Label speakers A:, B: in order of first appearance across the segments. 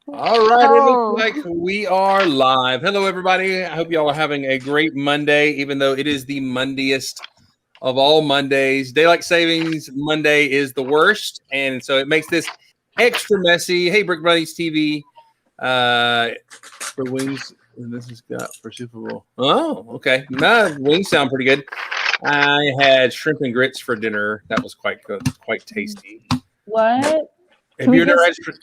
A: All right, it looks like we are live. Hello, everybody. I hope y'all are having a great Monday, even though it is the Mondayest of all Mondays. Daylight Savings Monday is the worst, and so it makes this extra messy. Hey, Brick Buddies TV, for wings, and this is got for Super Bowl. Oh, okay. Nah, wings sound pretty good. I had shrimp and grits for dinner. That was quite good, quite tasty.
B: What?
A: Have you never had shrimp?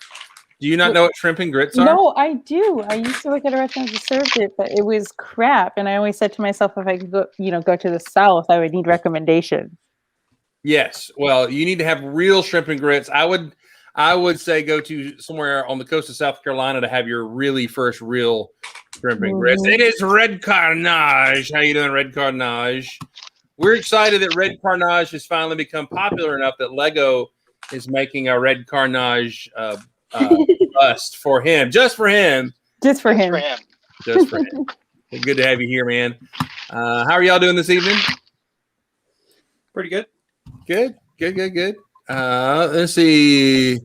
A: Do you not know what shrimp and grits are?
B: No, I do. I used to work at a restaurant that served it, but it was crap. And I always said to myself, if I could go to the South, I would need recommendations.
A: Yes. Well, you need to have real shrimp and grits. I would say go to somewhere on the coast of South Carolina to have your really first real shrimp and grits. It is Red Carnage. How you doing, Red Carnage? We're excited that Red Carnage has finally become popular enough that Lego is making a Red Carnage bust for him. Just for him.
B: Just for him.
A: Just for him. Good to have you here, man. How are y'all doing this evening?
C: Pretty good.
A: Good. Let's see.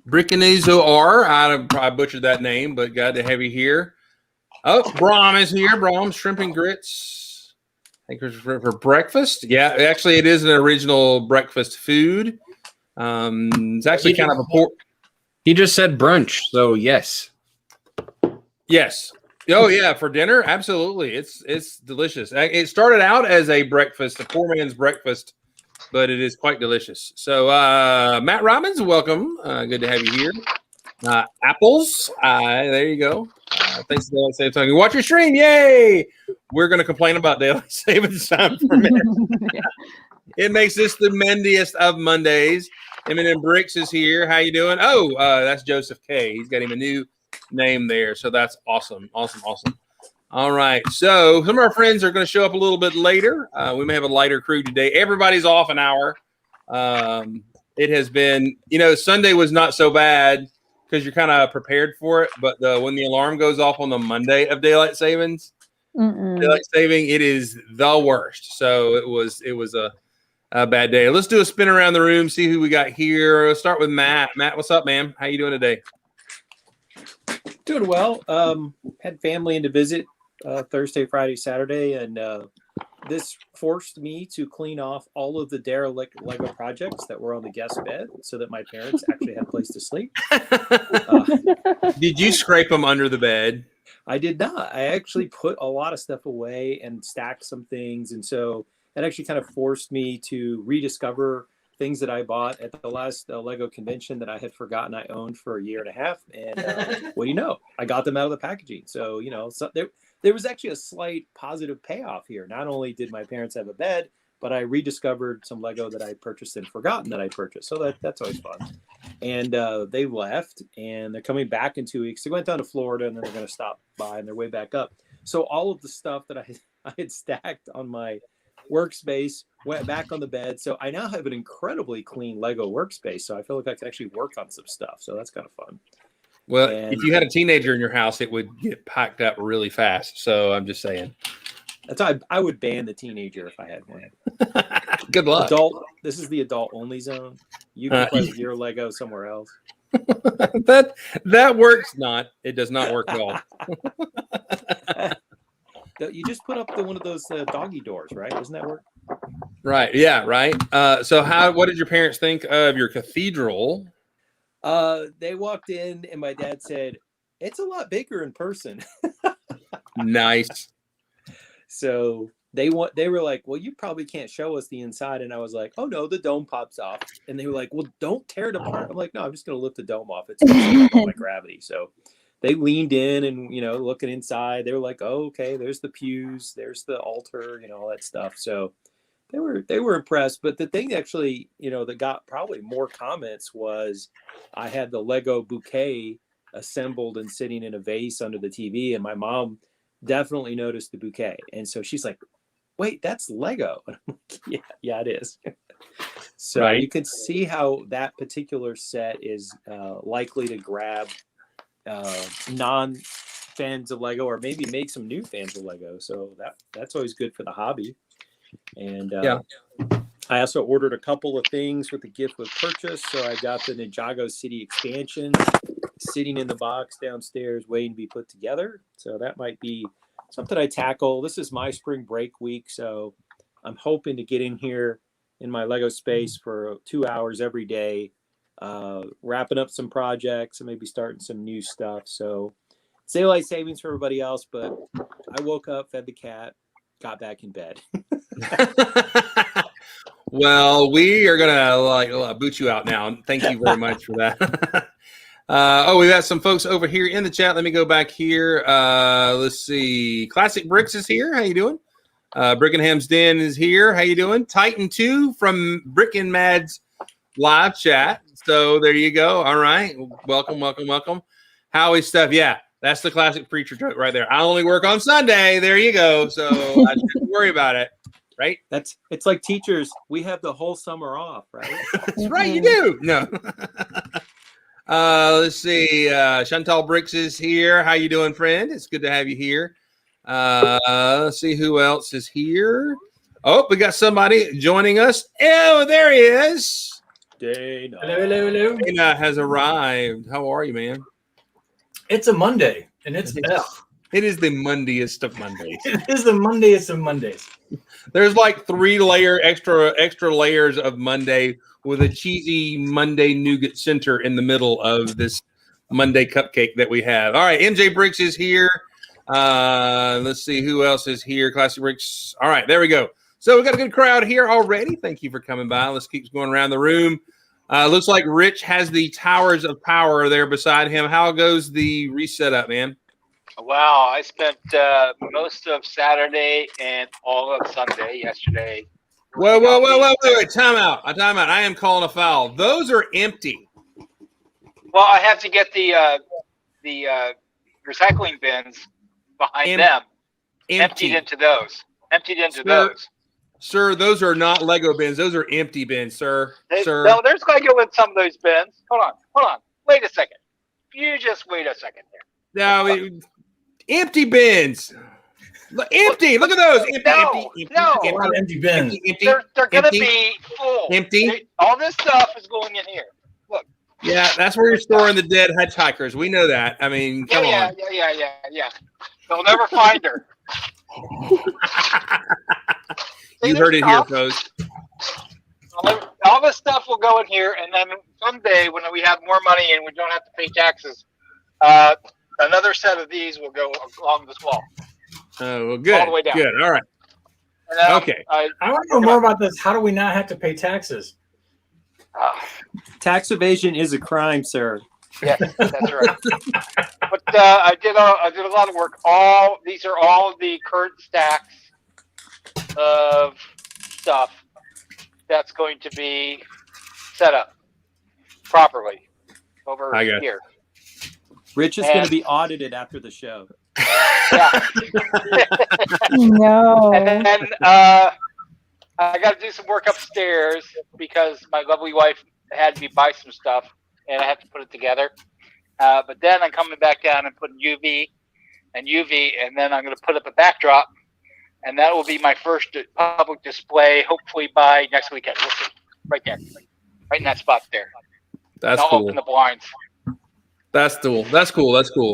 A: Brickenazo R. I butchered that name, but glad to have you here. Oh, Brom is here. Brom, shrimp and grits. I think for breakfast. Yeah, actually, it is an original breakfast food. It's actually kind of a pork.
D: He just said brunch, so yes.
A: Yes. Oh yeah, for dinner, absolutely. It's delicious. It started out as a breakfast, a poor man's breakfast, but it is quite delicious. So Matt Robbins, welcome. Good to have you here. Apples, there you go. Thanks for Daylight Savings Time. Watch your stream, yay! We're going to complain about Daylight Savings Time for a minute. It makes this the Mondayest of Mondays. Eminem Bricks is here. How you doing? Oh, that's Joseph K. He's got him a new name there, so that's awesome. All right, so some of our friends are going to show up a little bit later. We may have a lighter crew today. Everybody's off an hour. It has been, Sunday was not so bad because you're kind of prepared for it, but when the alarm goes off on the Monday of daylight saving, it is the worst. So it was a bad day. Let's do a spin around the room, see who we got here. Let's start with Matt. Matt, what's up, man? How you doing today?
C: Doing well. Had family in to visit Thursday, Friday, Saturday, and this forced me to clean off all of the derelict Lego projects that were on the guest bed so that my parents actually had a place to sleep.
A: Did you scrape them under the bed?
C: I did not. I actually put a lot of stuff away and stacked some things, and so it actually kind of forced me to rediscover things that I bought at the last Lego convention that I had forgotten I owned for a year and a half. And what do you know? I got them out of the packaging. So, so there was actually a slight positive payoff here. Not only did my parents have a bed, but I rediscovered some Lego that I purchased and forgotten that I purchased. So that's always fun. And they left, and they're coming back in 2 weeks. They went down to Florida, and then they're going to stop by on their way back up. So all of the stuff that I had stacked on my workspace went back on the bed. So I now have an incredibly clean Lego workspace. So I feel like I can actually work on some stuff. So that's kind of fun.
A: Well, if you had a teenager in your house, it would get packed up really fast. So I'm just saying.
C: That's why I would ban the teenager if I had one.
A: Good luck.
C: This is the adult only zone. You can play with your Lego somewhere else.
A: that works not. It does not work at all.
C: You just put up one of those doggy doors, right? Doesn't that work?
A: Right. Yeah. Right. So what did your parents think of your cathedral?
C: They walked in and my dad said, "It's a lot bigger in person."
A: Nice.
C: So they were like, "Well, you probably can't show us the inside." And I was like, "Oh no, the dome pops off." And they were like, "Well, don't tear it apart." I'm like, "No, I'm just going to lift the dome off. It's all my gravity." So they leaned in and, looking inside, they were like, "Oh, okay, there's the pews, there's the altar, all that stuff." So they were impressed. But the thing actually, that got probably more comments was I had the Lego bouquet assembled and sitting in a vase under the TV. And my mom definitely noticed the bouquet. And so she's like, "Wait, that's Lego." And I'm like, yeah, it is. So right. You can see how that particular set is likely to grab non-fans of Lego, or maybe make some new fans of Lego. So that's always good for the hobby. And I also ordered a couple of things with the gift with purchase. So I got the Ninjago City expansion sitting in the box downstairs waiting to be put together. So that might be something I tackle. This is my spring break week. So I'm hoping to get in here in my Lego space for 2 hours every day, wrapping up some projects and maybe starting some new stuff. So it's daylight savings for everybody else, but I woke up, fed the cat, got back in bed.
A: Well, we are gonna boot you out now. Thank you very much for that. We've got some folks over here in the chat. Let me go back here. Let's see. Classic Bricks is here. How you doing? Brickingham's Den is here. How you doing? Titan 2 from Brick and Mad's live chat. So there you go. All right. Welcome. Howie stuff. Yeah, that's the classic preacher joke right there. I only work on Sunday. There you go. So I shouldn't worry about it. Right?
C: It's like teachers. We have the whole summer off, right?
A: That's right. You do. No. Let's see. Chantal Bricks is here. How you doing, friend? It's good to have you here. Let's see who else is here. Oh, we got somebody joining us. Oh, there he is.
C: Dana.
E: Hello.
A: Dana has arrived. How are you, man?
E: It's a Monday, and it's F.
A: It is the Mondayest of Mondays.
E: It is the Mondayest of Mondays.
A: There's like 3 extra layers of Monday with a cheesy Monday nougat center in the middle of this Monday cupcake that we have. All right, MJ Bricks is here. Let's see who else is here. Classic Bricks. All right, there we go. So we got a good crowd here already. Thank you for coming by. Let's keep going around the room. Looks like Rich has the Towers of Power there beside him. How goes the reset up, man?
F: Wow, I spent most of Saturday and all of Sunday yesterday.
A: Wait. Time out. I am calling a foul. Those are empty.
F: Well, I have to get the recycling bins behind them emptied into those.
A: Sir, those are not Lego bins. Those are empty bins, sir.
F: No, there's Lego in some of those bins. Hold on. Wait a second. You just wait a second there.
A: No, empty bins. Empty. Look at those.
E: Empty bins.
F: They're going to be full.
A: Empty.
F: All this stuff is going in here. Look.
A: Yeah, that's where you're storing the dead hitchhikers. We know that. I mean, come on.
F: Yeah. They'll never find her.
A: You heard it here, folks.
F: All this stuff will go in here, and then someday when we have more money and we don't have to pay taxes, another set of these will go along this wall.
A: Oh, well, good.
F: All the way down.
A: Good. All right.
F: And,
A: Okay.
E: I want to know more about this. How do we not have to pay taxes?
C: Tax evasion is a crime, sir.
F: Yes, that's right. But I did a lot of work. These are all the current stacks of stuff that's going to be set up properly over here.
C: Rich is going to be audited after the show.
F: Yeah.
B: No.
F: And then I got to do some work upstairs because my lovely wife had me buy some stuff and I have to put it together. But then I'm coming back down and putting UV, and then I'm going to put up a backdrop, and that will be my first public display, hopefully by next weekend. We'll see. Right there. Right in that spot there.
A: That's
F: I'll
A: cool.
F: open the blinds.
A: That's cool.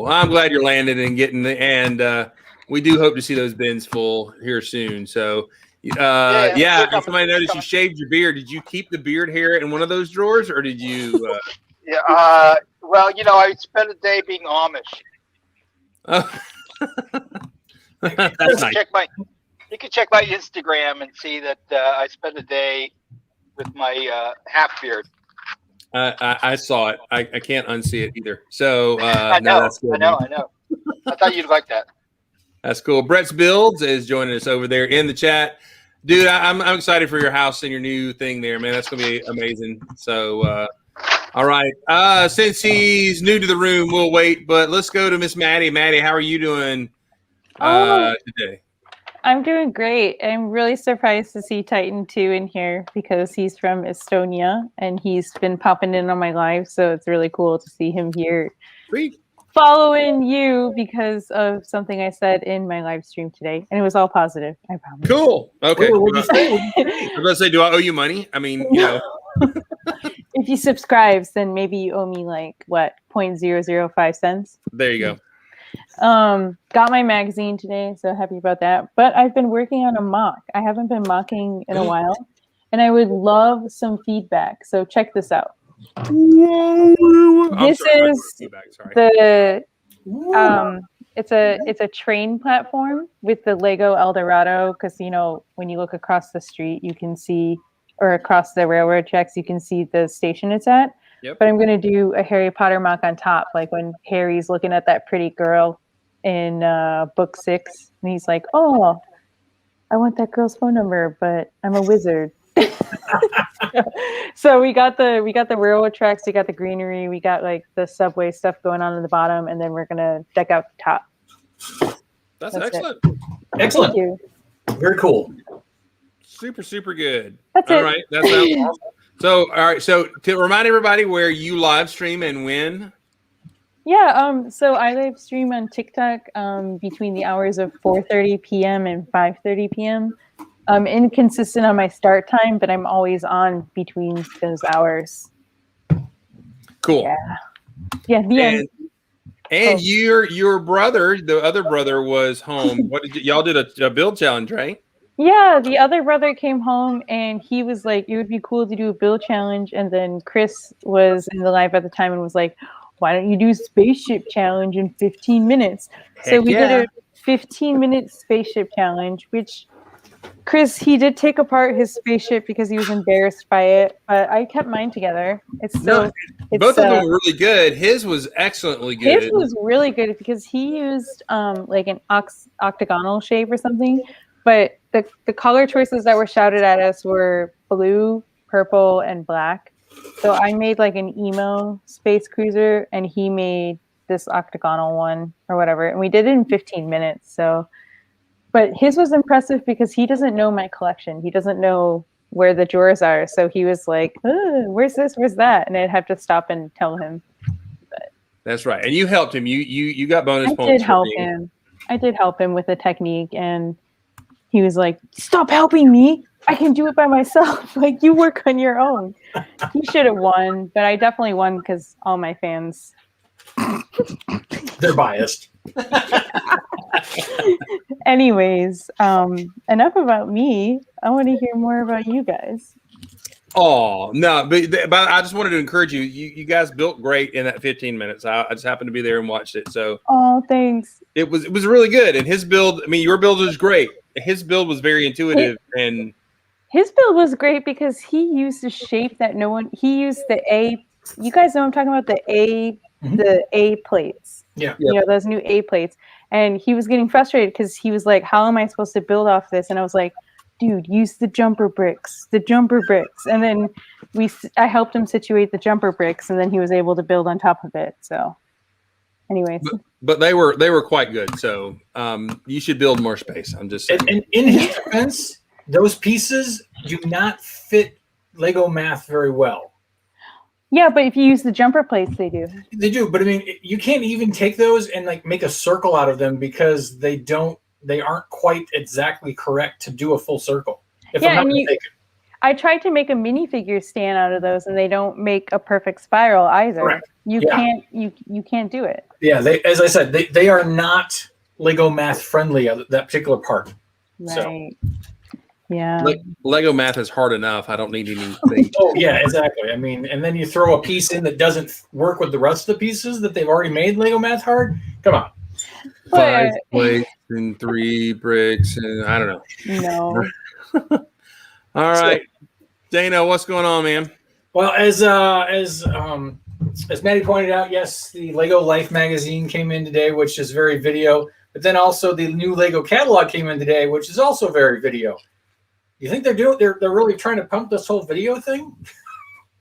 A: I'm glad you're landing and getting and we do hope to see those bins full here soon. So yeah. Somebody noticed you shaved your beard. Did you keep the beard hair in one of those drawers, or did you?
F: Yeah. Well, I spent a day being Amish.
A: Oh. That's nice.
F: You can check my Instagram and see that I spent a day with my half beard.
A: I saw it. I can't unsee it either. So
F: I know.
A: that's cool,
F: I know. I thought you'd like that.
A: That's cool. Brett's Builds is joining us over there in the chat. Dude, I'm excited for your house and your new thing there, man. That's going to be amazing. So, all right. Since he's new to the room, we'll wait. But let's go to Miss Maddie. Maddie, how are you doing today?
B: I'm doing great. I'm really surprised to see Titan 2 in here because he's from Estonia and he's been popping in on my live. So it's really cool to see him here.
A: Sweet.
B: following you because of something I said in my live stream today, and it was all positive. I promise.
A: Cool. Okay.
E: Wait, what'd you say?
A: I was going to say, do I owe you money? I mean, you know.
B: If you subscribe, then maybe you owe me like what 0.005 cents.
A: There you go.
B: Got my magazine today, so happy about that. But I've been working on a mock. I haven't been mocking in a while, and I would love some feedback. So check this out. This is the it's a train platform with the Lego El Dorado, because you know when you look across the street you can see, or across the railroad tracks you can see the station it's at.
A: Yep.
B: But I'm going to do a Harry Potter mock on top, like when Harry's looking at that pretty girl in book 6 and he's like, oh, I want that girl's phone number, but I'm a wizard. So we got the railroad tracks, we got the greenery, we got like the subway stuff going on in the bottom, and then we're gonna deck out the top.
A: That's
B: That's
A: excellent.
E: Excellent.
B: Thank you.
E: Very cool.
A: Super good.
B: That's
A: All
B: it.
A: right. That sounds awesome. So, all right. So to remind everybody where you live stream and when.
B: Yeah, so I live stream on TikTok between the hours of 4:30 p.m. and 5:30 p.m. I'm inconsistent on my start time, but I'm always on between those hours.
A: Cool.
B: Yeah, the end.
A: And your brother, the other brother, was home. What did y'all did a build challenge, right?
B: Yeah, the other brother came home and he was like, it would be cool to do a build challenge. And then Chris was in the live at the time and was like, why don't you do spaceship challenge in 15 minutes? So we did a 15-minute spaceship challenge, which Chris, he did take apart his spaceship because he was embarrassed by it, but I kept mine together. It's still
A: both of them were really good. His was excellently good.
B: His was really good because he used like an octagonal shape or something, but the color choices that were shouted at us were blue, purple, and black. So I made like an emo space cruiser, and he made this octagonal one or whatever, and we did it in 15 minutes. So. But his was impressive because he doesn't know my collection. He doesn't know where the drawers are. So he was like, oh, where's this? Where's that? And I'd have to stop and tell him. But
A: that's right. And you helped him. You got bonus points.
B: I did help him with the technique. And he was like, stop helping me. I can do it by myself. Like, you work on your own. He should have won. But I definitely won because all my fans.
E: They're biased.
B: Anyways, enough about me. I want to hear more about you guys.
A: Oh no, but I just wanted to encourage you. You guys built great in that 15 minutes. I just happened to be there and watched it. So
B: oh, thanks.
A: It was really good. And his build, I mean, your build was great. His build was very intuitive, and
B: his build was great because he used a shape that he used the A. You guys know I'm talking about the A.
E: Mm-hmm.
B: The A plates.
E: Yeah.
B: You know, those new A plates. And he was getting frustrated because he was like, how am I supposed to build off this? And I was like, dude, use the jumper bricks. And then I helped him situate the jumper bricks, and then he was able to build on top of it. So anyways.
A: But they were quite good. So you should build more space. I'm just saying.
E: And in his defense, those pieces do not fit Lego math very well.
B: Yeah, but if you use the jumper plates, they do.
E: They do, but I mean, you can't even take those and like make a circle out of them because they aren't quite exactly correct to do a full circle. If I'm not mistaken.
B: I tried to make a minifigure stand out of those, and they don't make a perfect spiral either.
E: Correct.
B: You can't do it.
E: Yeah, as I said, they are not Lego math friendly, that particular part.
B: Right. So. Yeah.
A: Lego math is hard enough. I don't need anything.
E: Oh yeah, exactly. I mean, and then you throw a piece in that doesn't work with the rest of the pieces that they've already made Lego math hard. Come on.
A: 5 plates and 3 bricks, and I don't know.
B: No.
A: All right, Dana, what's going on, man?
E: Well, as Maddie pointed out, yes, the Lego Life magazine came in today, which is very video. But then also the new Lego catalog came in today, which is also very video. You think they're really trying to pump this whole video thing?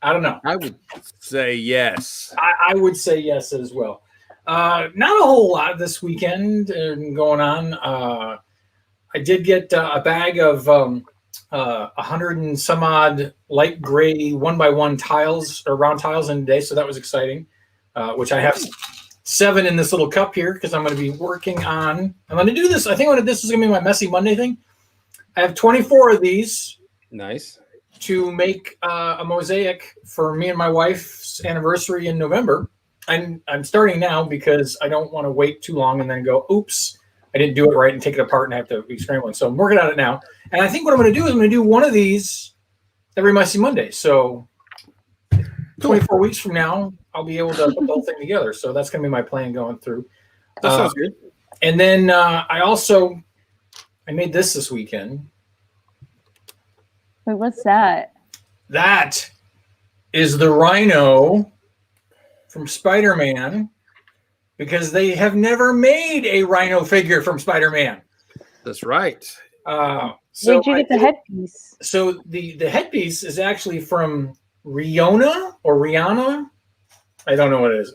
E: I don't know.
A: I would say yes.
E: I would say yes as well. Not a whole lot this weekend going on. I did get a bag of 100 and some odd light gray 1x1 tiles or round tiles in today, so that was exciting. Which I have 7 in this little cup here because I'm going to be working on. I'm going to do this. I think this is going to be my Messy Monday thing. I have 24 of these.
A: Nice.
E: To make a mosaic for me and my wife's anniversary in November. I'm starting now because I don't want to wait too long and then go, oops, I didn't do it right and take it apart and have to be scrambling. So I'm working on it now. And I think what I'm going to do is I'm going to do one of these every Messy Monday. So 24 weeks from now, I'll be able to put the whole thing together. So that's going to be my plan going through.
A: That sounds good.
E: And then I made this weekend.
B: Wait, what's that?
E: That is the Rhino from Spider-Man, because they have never made a Rhino figure from Spider-Man.
A: That's right.
B: Where'd you get the headpiece?
E: So the headpiece is actually from Rihanna. I don't know what it is.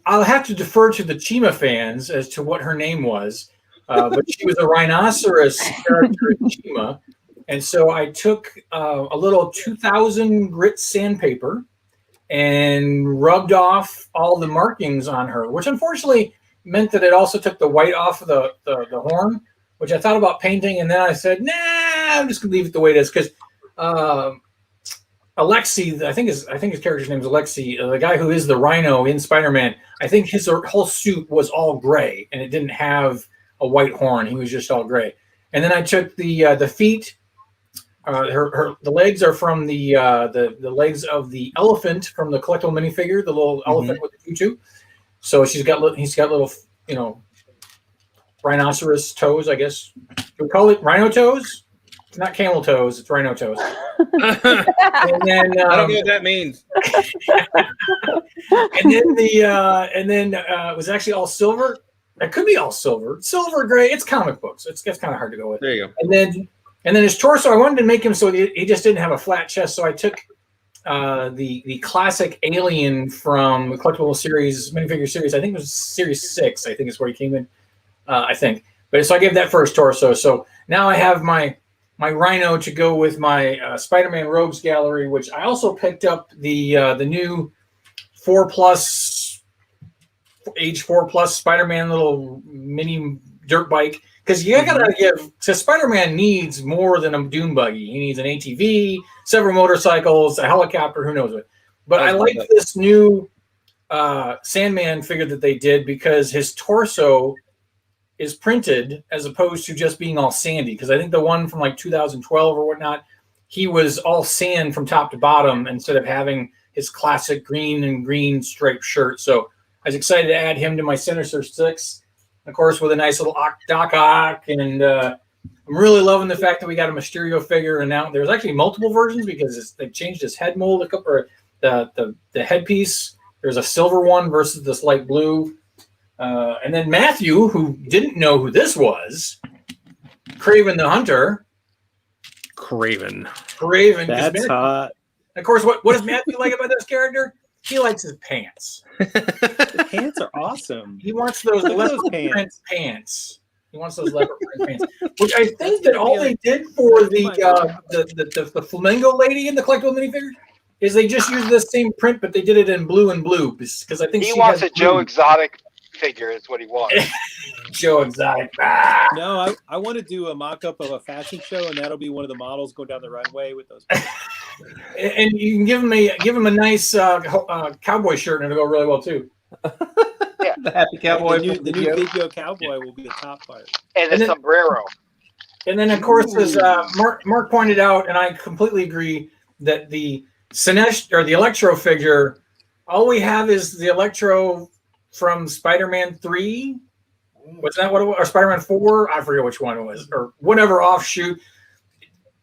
E: I'll have to defer to the Chima fans as to what her name was, but she was a rhinoceros character in Chima. And so I took a little 2000 grit sandpaper and rubbed off all the markings on her, which unfortunately meant that it also took the white off of the horn, which I thought about painting. And then I said, nah, I'm just going to leave it the way it is. Because Alexi, I think his character's name is Alexi, the guy who is the Rhino in Spider-Man, I think his whole suit was all gray and it didn't have a white horn. He was just all gray. And then I took the feet. The legs are from the legs of the elephant from the collectible minifigure, the little elephant with the tutu. So he's got little, rhinoceros toes, I guess. Do we call it rhino toes? It's not camel toes, it's rhino toes. And then
A: I don't know what that means.
E: and then it was actually all silver. It could be all silver, gray. It's comic books. It's kind of hard to go with.
A: There you go.
E: And then his torso, I wanted to make him so he just didn't have a flat chest. So I took the classic Alien from the collectible series, minifigure series. I think it was series 6. I think is where he came in. I think. But so I gave that for his torso. So now I have my Rhino to go with my Spider-Man Rogues Gallery, which I also picked up the new 4+ age 4+ Spider-Man little mini dirt bike. Because you gotta give, so Spider-Man needs more than a dune buggy. He needs an ATV, several motorcycles, a helicopter, who knows what. But I like this new Sandman figure that they did because his torso is printed as opposed to just being all sandy. Because I think the one from like 2012 or whatnot, he was all sand from top to bottom instead of having his classic green and green striped shirt. So I was excited to add him to my Sinister Six. Of course, with a nice little Doc Ock, and I'm really loving the fact that we got a Mysterio figure, and now there's actually multiple versions because they've changed his head mold, or the headpiece. There's a silver one versus this light blue, and then Matthew, who didn't know who this was, Kraven the Hunter.
A: Kraven.
C: That's hot.
E: Of course, what does Matthew like about this character? He likes his pants.
C: The pants are awesome.
E: He wants those leopard print pants. He wants those leopard print pants. Which I think that all they did for the flamingo lady in the collectible minifigure is they just used the same print, but they did it in blue and blue because I think
F: he wants a Joe Exotic figure. Is what he wants.
E: Joe Exotic.
C: No, I want to do a mock-up of a fashion show, and that'll be one of the models going down the runway with those.
E: And you can give him a nice cowboy shirt, and it'll go really well too.
F: Yeah.
A: The happy cowboy.
C: The new video cowboy will be the top part.
F: And the sombrero.
E: And then, of course, as Mark pointed out, and I completely agree, that the Sinestro or the Electro figure, all we have is the Electro from Spider-Man 3. Was that what it was? Or Spider-Man 4? I forget which one it was, or whatever offshoot.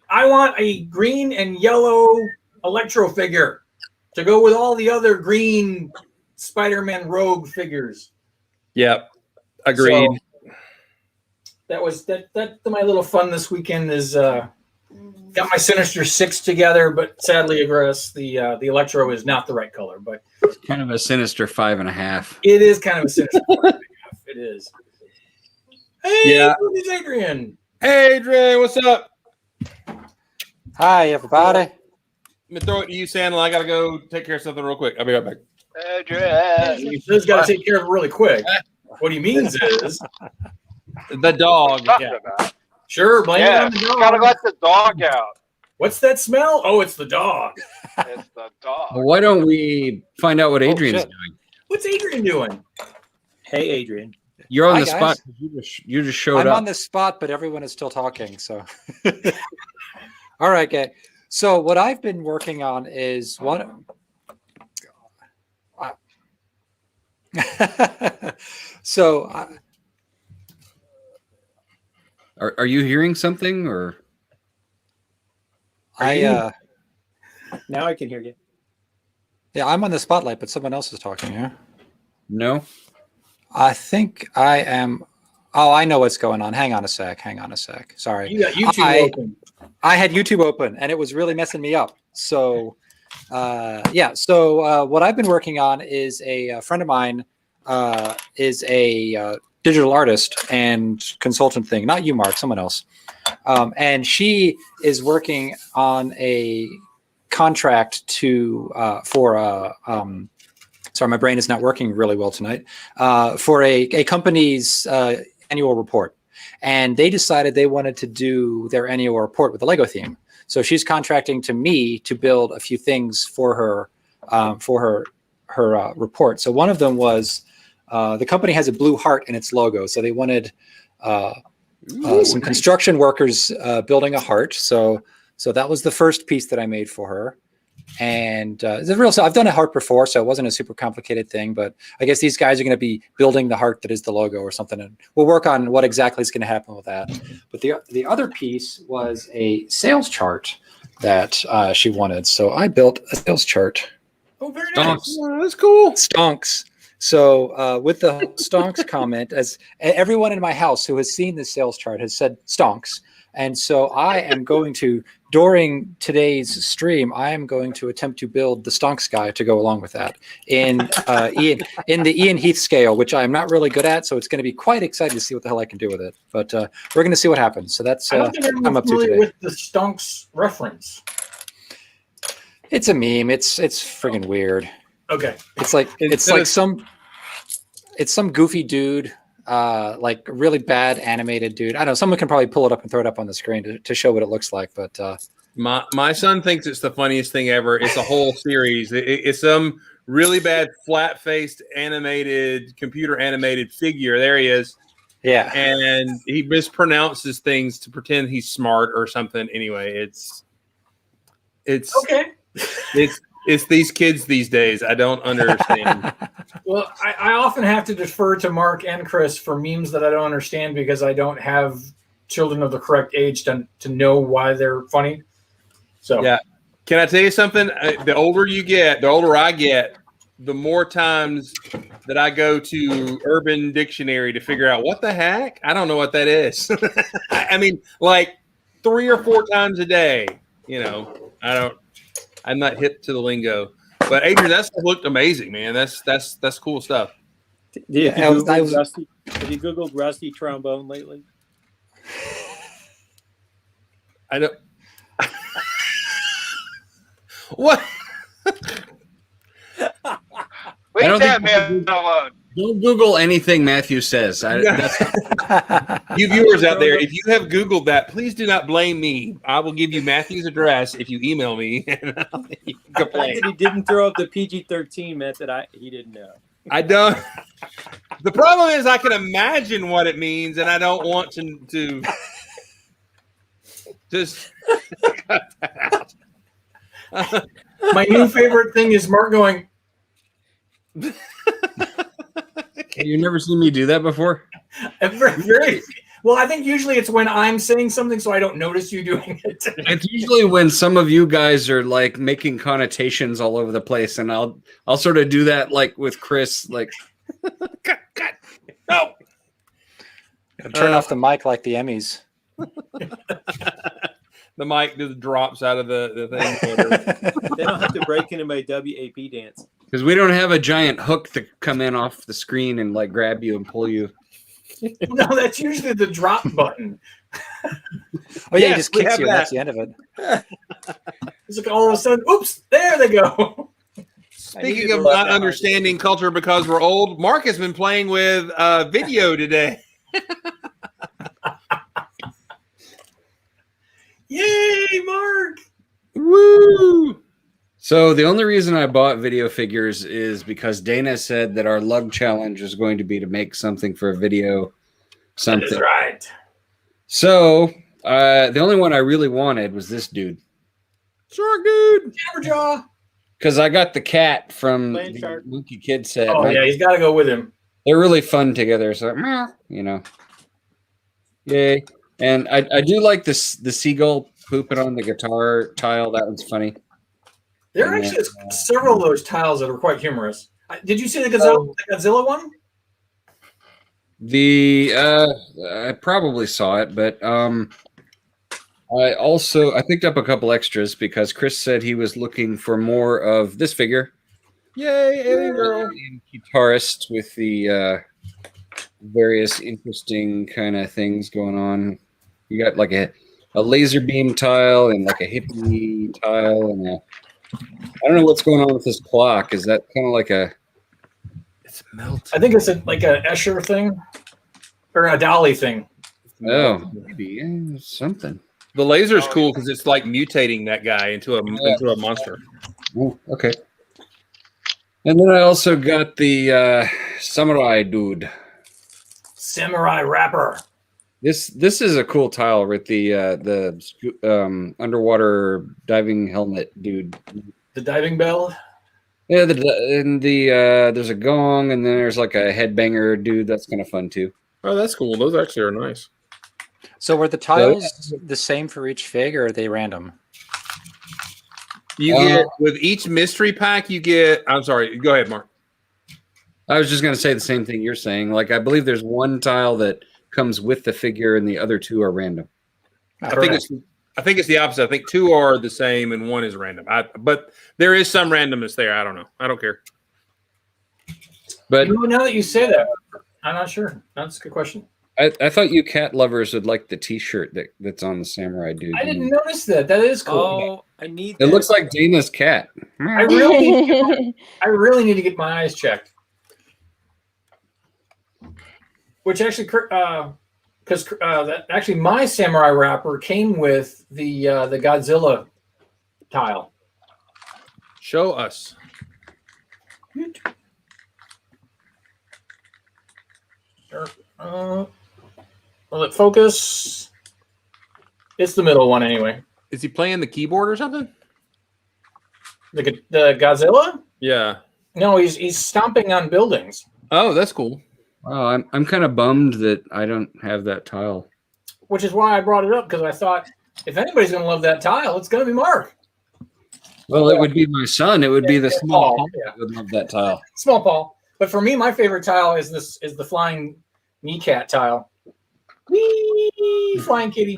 E: I want a green and yellow Electro figure to go with all the other green Spider-Man Rogue figures.
A: Yep, agreed.
E: So that was my little fun this weekend is got my Sinister Six together, but sadly, the Electro is not the right color. But
D: it's kind of a Sinister 5.5.
E: It is kind of a Sinister 5.5. It is. Hey,
A: yeah.
E: It's Adrian.
A: Hey, Adrian, what's up?
G: Hi, everybody.
A: Let me throw it to you, Sandal. I gotta go take care of something real quick. I'll be right back.
F: Adrian.
E: He just got to take care of it really quick. What he means is
A: The dog.
F: Talking
A: Yeah.
F: about.
E: sure, blame it
F: Yeah,
E: on the
F: gotta
E: dog.
F: let the dog out.
E: What's that smell? Oh, it's the dog.
F: It's the dog.
D: Well, why don't we find out what Adrian's
G: shit.
D: doing?
E: What's Adrian doing?
C: Hey, Adrian.
D: You're on
G: Hi,
D: the spot.
G: guys.
D: You just showed
G: I'm
D: up.
G: on the spot, but everyone is still talking. So, all right, okay. So what I've been working on is one. So
D: Are you hearing something or?
G: I
C: Now I can hear you.
G: yeah, I'm on the spotlight, but someone else is talking here.
D: No.
G: I think I am. Oh, I know what's going on. Hang on a sec. Sorry.
E: You got YouTube
G: I-
E: open.
G: I had YouTube open and it was really messing me up. So, yeah. So, what I've been working on is a friend of mine is a digital artist and consultant thing. Not you, Mark, someone else. And she is working on a contract to for sorry, my brain is not working really well tonight. For a company's annual report. And they decided they wanted to do their annual report with the Lego theme. So she's contracting to me to build a few things for her report. So one of them was the company has a blue heart in its logo. So they wanted some construction workers building a heart. So that was the first piece that I made for her. And so I've done a heart before, so it wasn't a super complicated thing, but I guess these guys are going to be building the heart that is the logo or something. And we'll work on what exactly is going to happen with that. But the other piece was a sales chart that she wanted. So I built a sales chart.
E: Oh, very nice.
A: Oh, that's cool.
G: Stonks. So with the stonks comment, as everyone in my house who has seen this sales chart has said stonks. And so I am going to, during today's stream, I am going to attempt to build the stonks guy to go along with that in the Ian Heath scale, which I'm not really good at. So it's going to be quite exciting to see what the hell I can do with it. But we're going to see what happens. So that's
E: I don't think
G: I'm
E: everyone's
G: up to
E: familiar
G: today.
E: with the Stonks reference.
G: It's a meme. It's friggin' weird.
E: Okay.
G: It's like some goofy dude, like a really bad animated dude. I don't know. Someone can probably pull it up and throw it up on the screen to show what it looks like. But
A: My son thinks it's the funniest thing ever. It's a whole series. It's some really bad flat-faced animated computer animated figure. There he is.
G: yeah,
A: And he mispronounces things to pretend he's smart or something. Anyway, it's
E: Okay.
A: it's these kids these days. I don't understand.
E: Well, I often have to defer to Mark and Chris for memes that I don't understand because I don't have children of the correct age to know why they're funny. So
A: Yeah. Can I tell you something? The older you get, the older I get, the more times that I go to Urban Dictionary to figure out what the heck? I don't know what that is. I mean, like 3 or 4 times a day. You know, I'm not hip to the lingo. But Adrian, that looked amazing, man. That's cool stuff.
C: Have you
G: Yeah,
C: have you Googled Rusty trombone lately?
A: I don't. What?
D: I
F: Leave
D: don't
F: that
D: think-
F: man alone.
D: Don't Google anything Matthew says. That's
A: You viewers out there, if you have Googled that, please do not blame me. I will give you Matthew's address if you email me. And you can
C: The fact
A: complain.
C: that he didn't throw up the PG-13 meant that he didn't know.
A: I don't. The problem is, I can imagine what it means, and I don't want to just cut that out.
E: my new favorite thing is Mark going,
D: You've never seen me do that before?
E: very well, I think usually it's when I'm saying something so I don't notice you doing it.
D: It's usually when some of you guys are like making connotations all over the place, and I'll sort of do that like with Chris, like
A: Cut. No.
G: turn off the mic like the Emmys.
A: The mic just drops out of the thing.
C: They don't have to break into my WAP dance.
D: because we don't have a giant hook to come in off the screen and like grab you and pull you.
E: No, that's usually the drop button.
G: Oh yeah, he
A: Yes,
G: just
A: we
G: kicks
A: have
G: you. And that's
A: that.
G: the end of it.
E: It's like all of a sudden, oops, there they go.
A: Speaking of not understanding culture because we're old, Mark has been playing with video today.
E: Yay, Mark!
A: Woo!
D: So the only reason I bought video figures is because Dana said that our lug challenge is going to be to make something for a video. Something.
E: That's right.
D: So the only one I really wanted was this dude.
A: Shark dude.
E: Jabberjaw.
D: Because I got the cat from
C: Playing
D: the
C: shark.
D: Monkey Kid set.
E: Oh, yeah, he's got to go with him.
D: They're really fun together. So, you know. Yay. And I do like this the seagull pooping on the guitar tile. That one's funny.
E: There are actually several of those tiles that are quite humorous. Did you see the Godzilla one?
D: I probably saw it, but I picked up a couple extras because Chris said he was looking for more of this figure.
A: Yay, alien girl.
D: Guitarist with the various interesting kind of things going on. You got like a laser beam tile and like a hippie tile and I don't know what's going on with this clock. Is that kind of like
A: It's melting.
E: I think it's like a Escher thing or a Dolly thing.
D: Oh, maybe something.
A: The laser's cool because it's like mutating that guy into a monster.
D: Oh, okay. And then I also got the samurai dude.
E: Samurai Rapper.
D: This is a cool tile with the underwater diving helmet dude.
E: The diving bell.
D: Yeah, there's a gong and then there's like a headbanger dude. That's kind of fun too.
A: Oh, that's cool. Those actually are nice.
G: So were the tiles the same for each fig, or are they random?
A: You get with each mystery pack. You get. I'm sorry. Go ahead, Mark.
D: I was just going to say the same thing you're saying. Like I believe there's one tile that comes with the figure and the other two are random.
A: I think it's the opposite. I think two are the same and one is random. But there is some randomness there. I don't know. I don't care.
D: But
E: Now that you say that, I'm not sure. That's a good question.
D: I thought you cat lovers would like the T-shirt that's on the samurai dude.
E: I didn't notice that. That is cool.
C: Oh, I need.
D: It looks like Dana's cat.
E: I really need to get my eyes checked. Which actually, because that actually my samurai wrapper came with the Godzilla tile.
A: Show us.
E: Will it focus? It's the middle one anyway.
A: Is he playing the keyboard or something?
E: The Godzilla?
A: Yeah.
E: No, he's stomping on buildings.
A: Oh, that's cool.
D: Wow, I'm kind of bummed that I don't have that tile.
E: Which is why I brought it up, because I thought if anybody's going to love that tile, it's going to be Mark.
D: Well, it would be my son. It would be the small
E: Paul,
D: Paul
E: yeah.
D: that would love that tile.
E: Small Paul. But for me, my favorite tile is the flying kneecap tile. Whee! Flying kitty.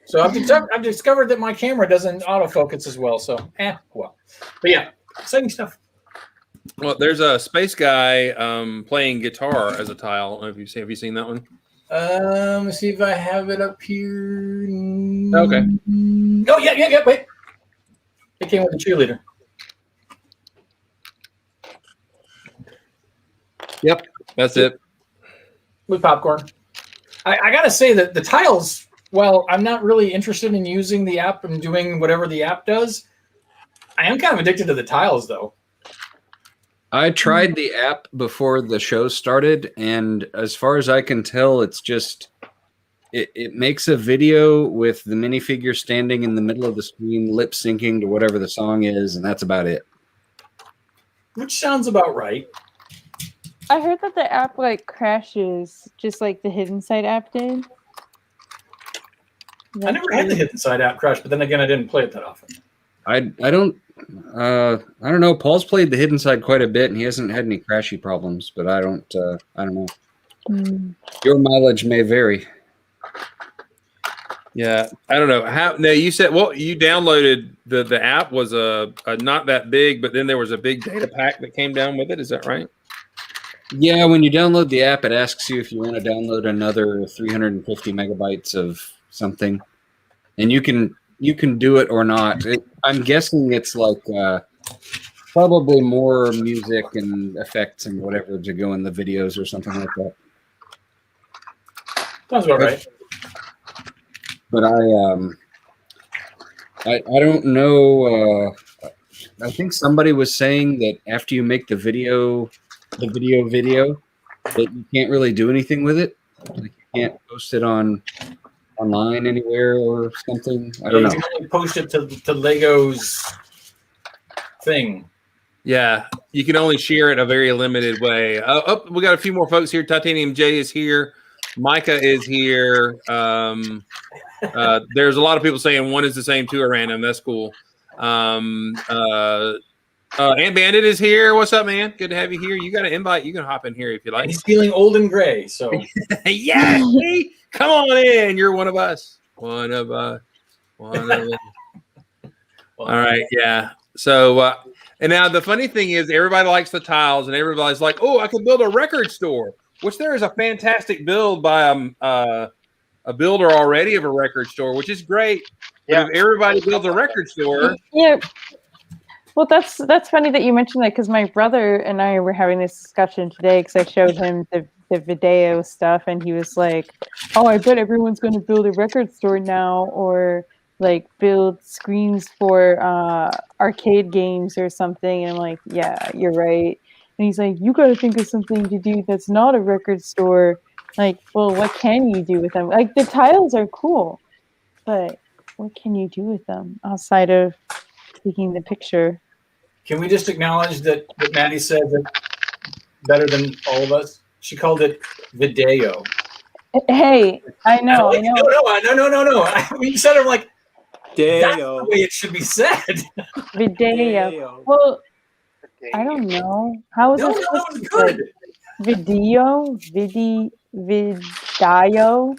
E: So I've discovered that my camera doesn't autofocus as well. So, well. But yeah, exciting stuff.
A: Well, there's a space guy playing guitar as a tile. I don't know if have you seen that one?
E: Let's see if I have it up here.
A: Okay.
E: Oh, yeah. Wait. It came with the cheerleader.
A: Yep, that's it.
E: With popcorn. I got to say that the tiles, while I'm not really interested in using the app and doing whatever the app does, I am kind of addicted to the tiles, though.
D: I tried the app before the show started, and as far as I can tell, it's just it makes a video with the minifigure standing in the middle of the screen, lip syncing to whatever the song is, and that's about it.
E: Which sounds about right.
B: I heard that the app like crashes, just like the Hidden Side app did.
E: I never had the Hidden Side app crash, but then again, I didn't play it that often.
D: I don't know. Paul's played the Hidden Side quite a bit, and he hasn't had any crashy problems. But I don't know. Your mileage may vary.
A: Yeah, I don't know how. No, you said you downloaded the app was a not that big, but then there was a big data pack that came down with it. Is that right?
D: Yeah, when you download the app, it asks you if you want to download another 350 megabytes of something, and you can you can do it or not. I'm guessing it's like probably more music and effects and whatever to go in the videos or something like that.
E: Sounds about right.
D: But I don't know. I think somebody was saying that after you make the video, that you can't really do anything with it. Like you can't post it online anywhere or something. I don't know.
E: You can only post it to Lego's thing.
A: Yeah, you can only share it a very limited way. We got a few more folks here. Titanium J is here. Micah is here. There's a lot of people saying one is the same, two are random. That's cool. And Bandit is here. What's up, man? Good to have you here. You got an invite. You can hop in here if you like.
E: And he's feeling old and gray, so
A: yeah, see? Come on in. You're one of us. One of us. One of us. All right, yeah. So, and now the funny thing is, everybody likes the tiles, and everybody's like, "Oh, I could build a record store." Which there is a fantastic build by a builder already of a record store, which is great. Yeah, if everybody builds a record store.
B: Yeah. Well, that's funny that you mentioned that because my brother and I were having this discussion today because I showed him the video stuff and he was like, "Oh, I bet everyone's going to build a record store now, or like build screens for arcade games or something." And I'm like, "Yeah, you're right." And he's like, "You got to think of something to do that's not a record store." Like, well, what can you do with them? Like the tiles are cool, but what can you do with them outside of taking the picture?
E: Can we just acknowledge that Maddie said that better than all of us? She called it video.
B: Hey, I know.
E: No. I mean, you said it like
C: Deo.
E: that's the way it should be said.
B: Video. Well, I don't know. How is
E: No,
B: it
E: that was good.
B: Video? Vidio?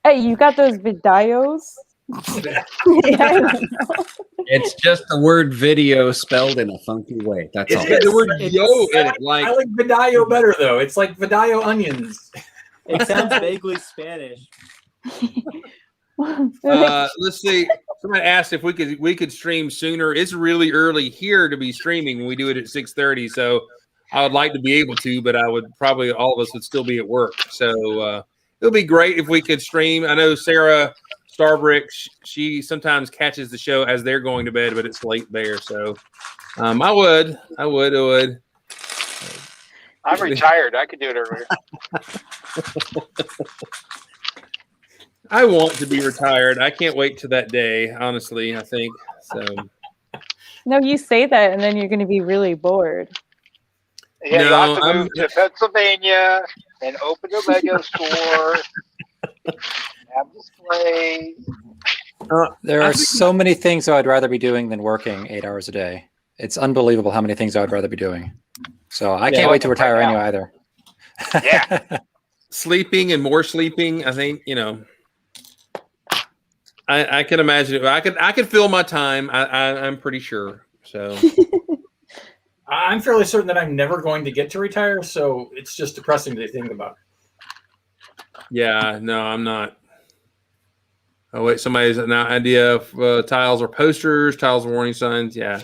B: Hey, you got those videos? Yeah, I don't know.
D: It's just the word video spelled in a funky way. That's all.
A: It's the word yo in it. Like,
E: I like vidio better though. It's like vidio onions.
C: It sounds vaguely Spanish.
A: Let's see. Somebody asked if we could stream sooner. It's really early here to be streaming when we do it at 6:30. So I would like to be able to, but I would probably all of us would still be at work. So it'll be great if we could stream. I know Sarah Starbrick, she sometimes catches the show as they're going to bed, but it's late there. So I would.
F: I'm retired. I could do it earlier.
A: I want to be retired. I can't wait to that day, honestly, I think. So
B: No, you say that and then you're going to be really bored.
F: Yeah,
A: No,
F: you have to
A: I'm-
F: move to Pennsylvania and open a Lego store. Have displays.
G: There are so many things I'd rather be doing than working 8 hours a day. It's unbelievable how many things I'd rather be doing. So I can't wait to retire
F: right now.
G: anyway either.
F: Yeah.
A: sleeping and more sleeping, I think, I can imagine it. I could fill my time. I'm pretty sure. So
E: I'm fairly certain that I'm never going to get to retire, so it's just depressing to think about.
A: yeah, no, I'm not. Oh wait, somebody's an idea of tiles or posters, tiles and warning signs. Yeah,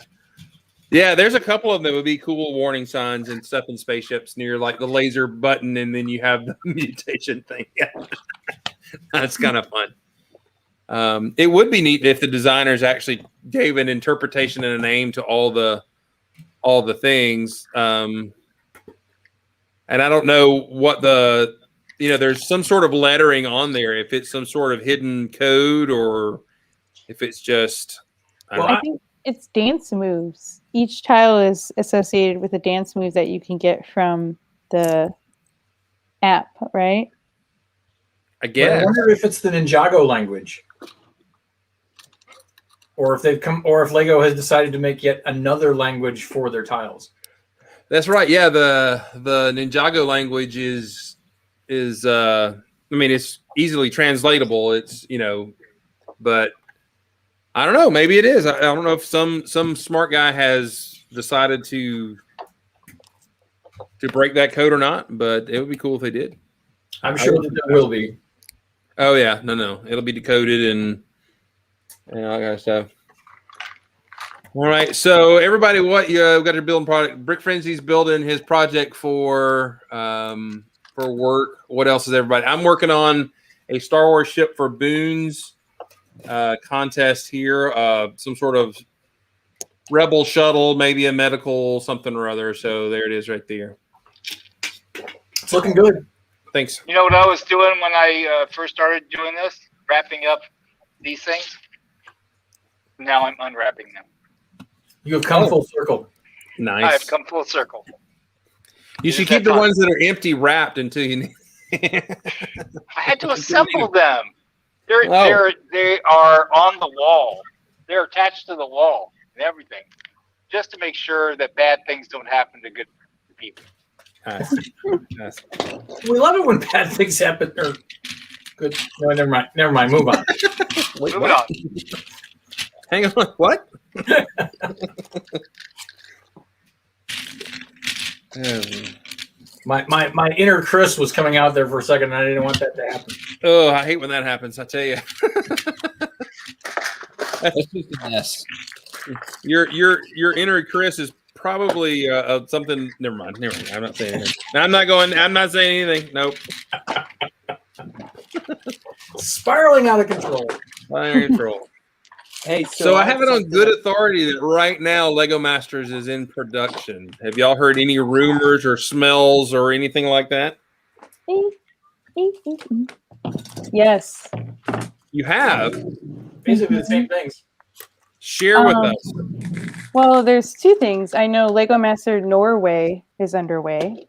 A: there's a couple of them that would be cool warning signs and stuff in spaceships near like the laser button, and then you have the mutation thing. Yeah, that's kind of fun. It would be neat if the designers actually gave an interpretation and a name to all the things. And I don't know what there's some sort of lettering on there, if it's some sort of hidden code or if it's just,
B: I think it's dance moves. Each tile is associated with a dance move that you can get from the app, right?
A: I
E: But I
A: guess.
E: wonder if it's the Ninjago language, or if Lego has decided to make yet another language for their tiles.
A: That's right. Yeah, the Ninjago language is it's easily translatable. It's but I don't know. Maybe it is. I don't know if some smart guy has decided to break that code or not. But it would be cool if they did.
E: I'm sure that there will be.
A: Oh yeah, no, it'll be decoded and and all that kind of stuff. All right, so everybody, what you got your building product? Brick Frenzy's building his project for work. What else is everybody? I'm working on a Star Wars ship for Boons contest here. Some sort of Rebel shuttle, maybe a medical something or other. So there it is, right there.
E: It's looking good.
A: Thanks.
F: You know what I was doing when I first started doing this? Wrapping up these things. Now I'm unwrapping them.
E: You have come full circle.
A: Nice.
F: I have come full circle.
A: You should keep the ones that are empty wrapped until you need.
F: I had to assemble them. They are on the wall. They're attached to the wall and everything, just to make sure that bad things don't happen to good people.
A: Nice.
E: We love it when bad things happen. Or good. No, never mind. Never mind. Move on.
A: Wait,
F: Moving
A: what?
F: on.
A: Hang on. What?
E: My inner Chris was coming out there for a second, and I didn't want that to happen.
A: Oh, I hate when that happens. I tell you.
D: That's just a mess.
A: Your inner Chris is probably something. Never mind. I'm not saying anything. I'm not saying anything. Nope.
E: Spiraling out of control.
A: Out of control.
C: Hey,
A: So I have it on good authority that right now Lego Masters is in production. Have y'all heard any rumors or smells or anything like that?
B: Yes.
A: You have?
E: Basically the same things.
A: Share with us.
B: Well, there's two things. I know Lego Master Norway is underway.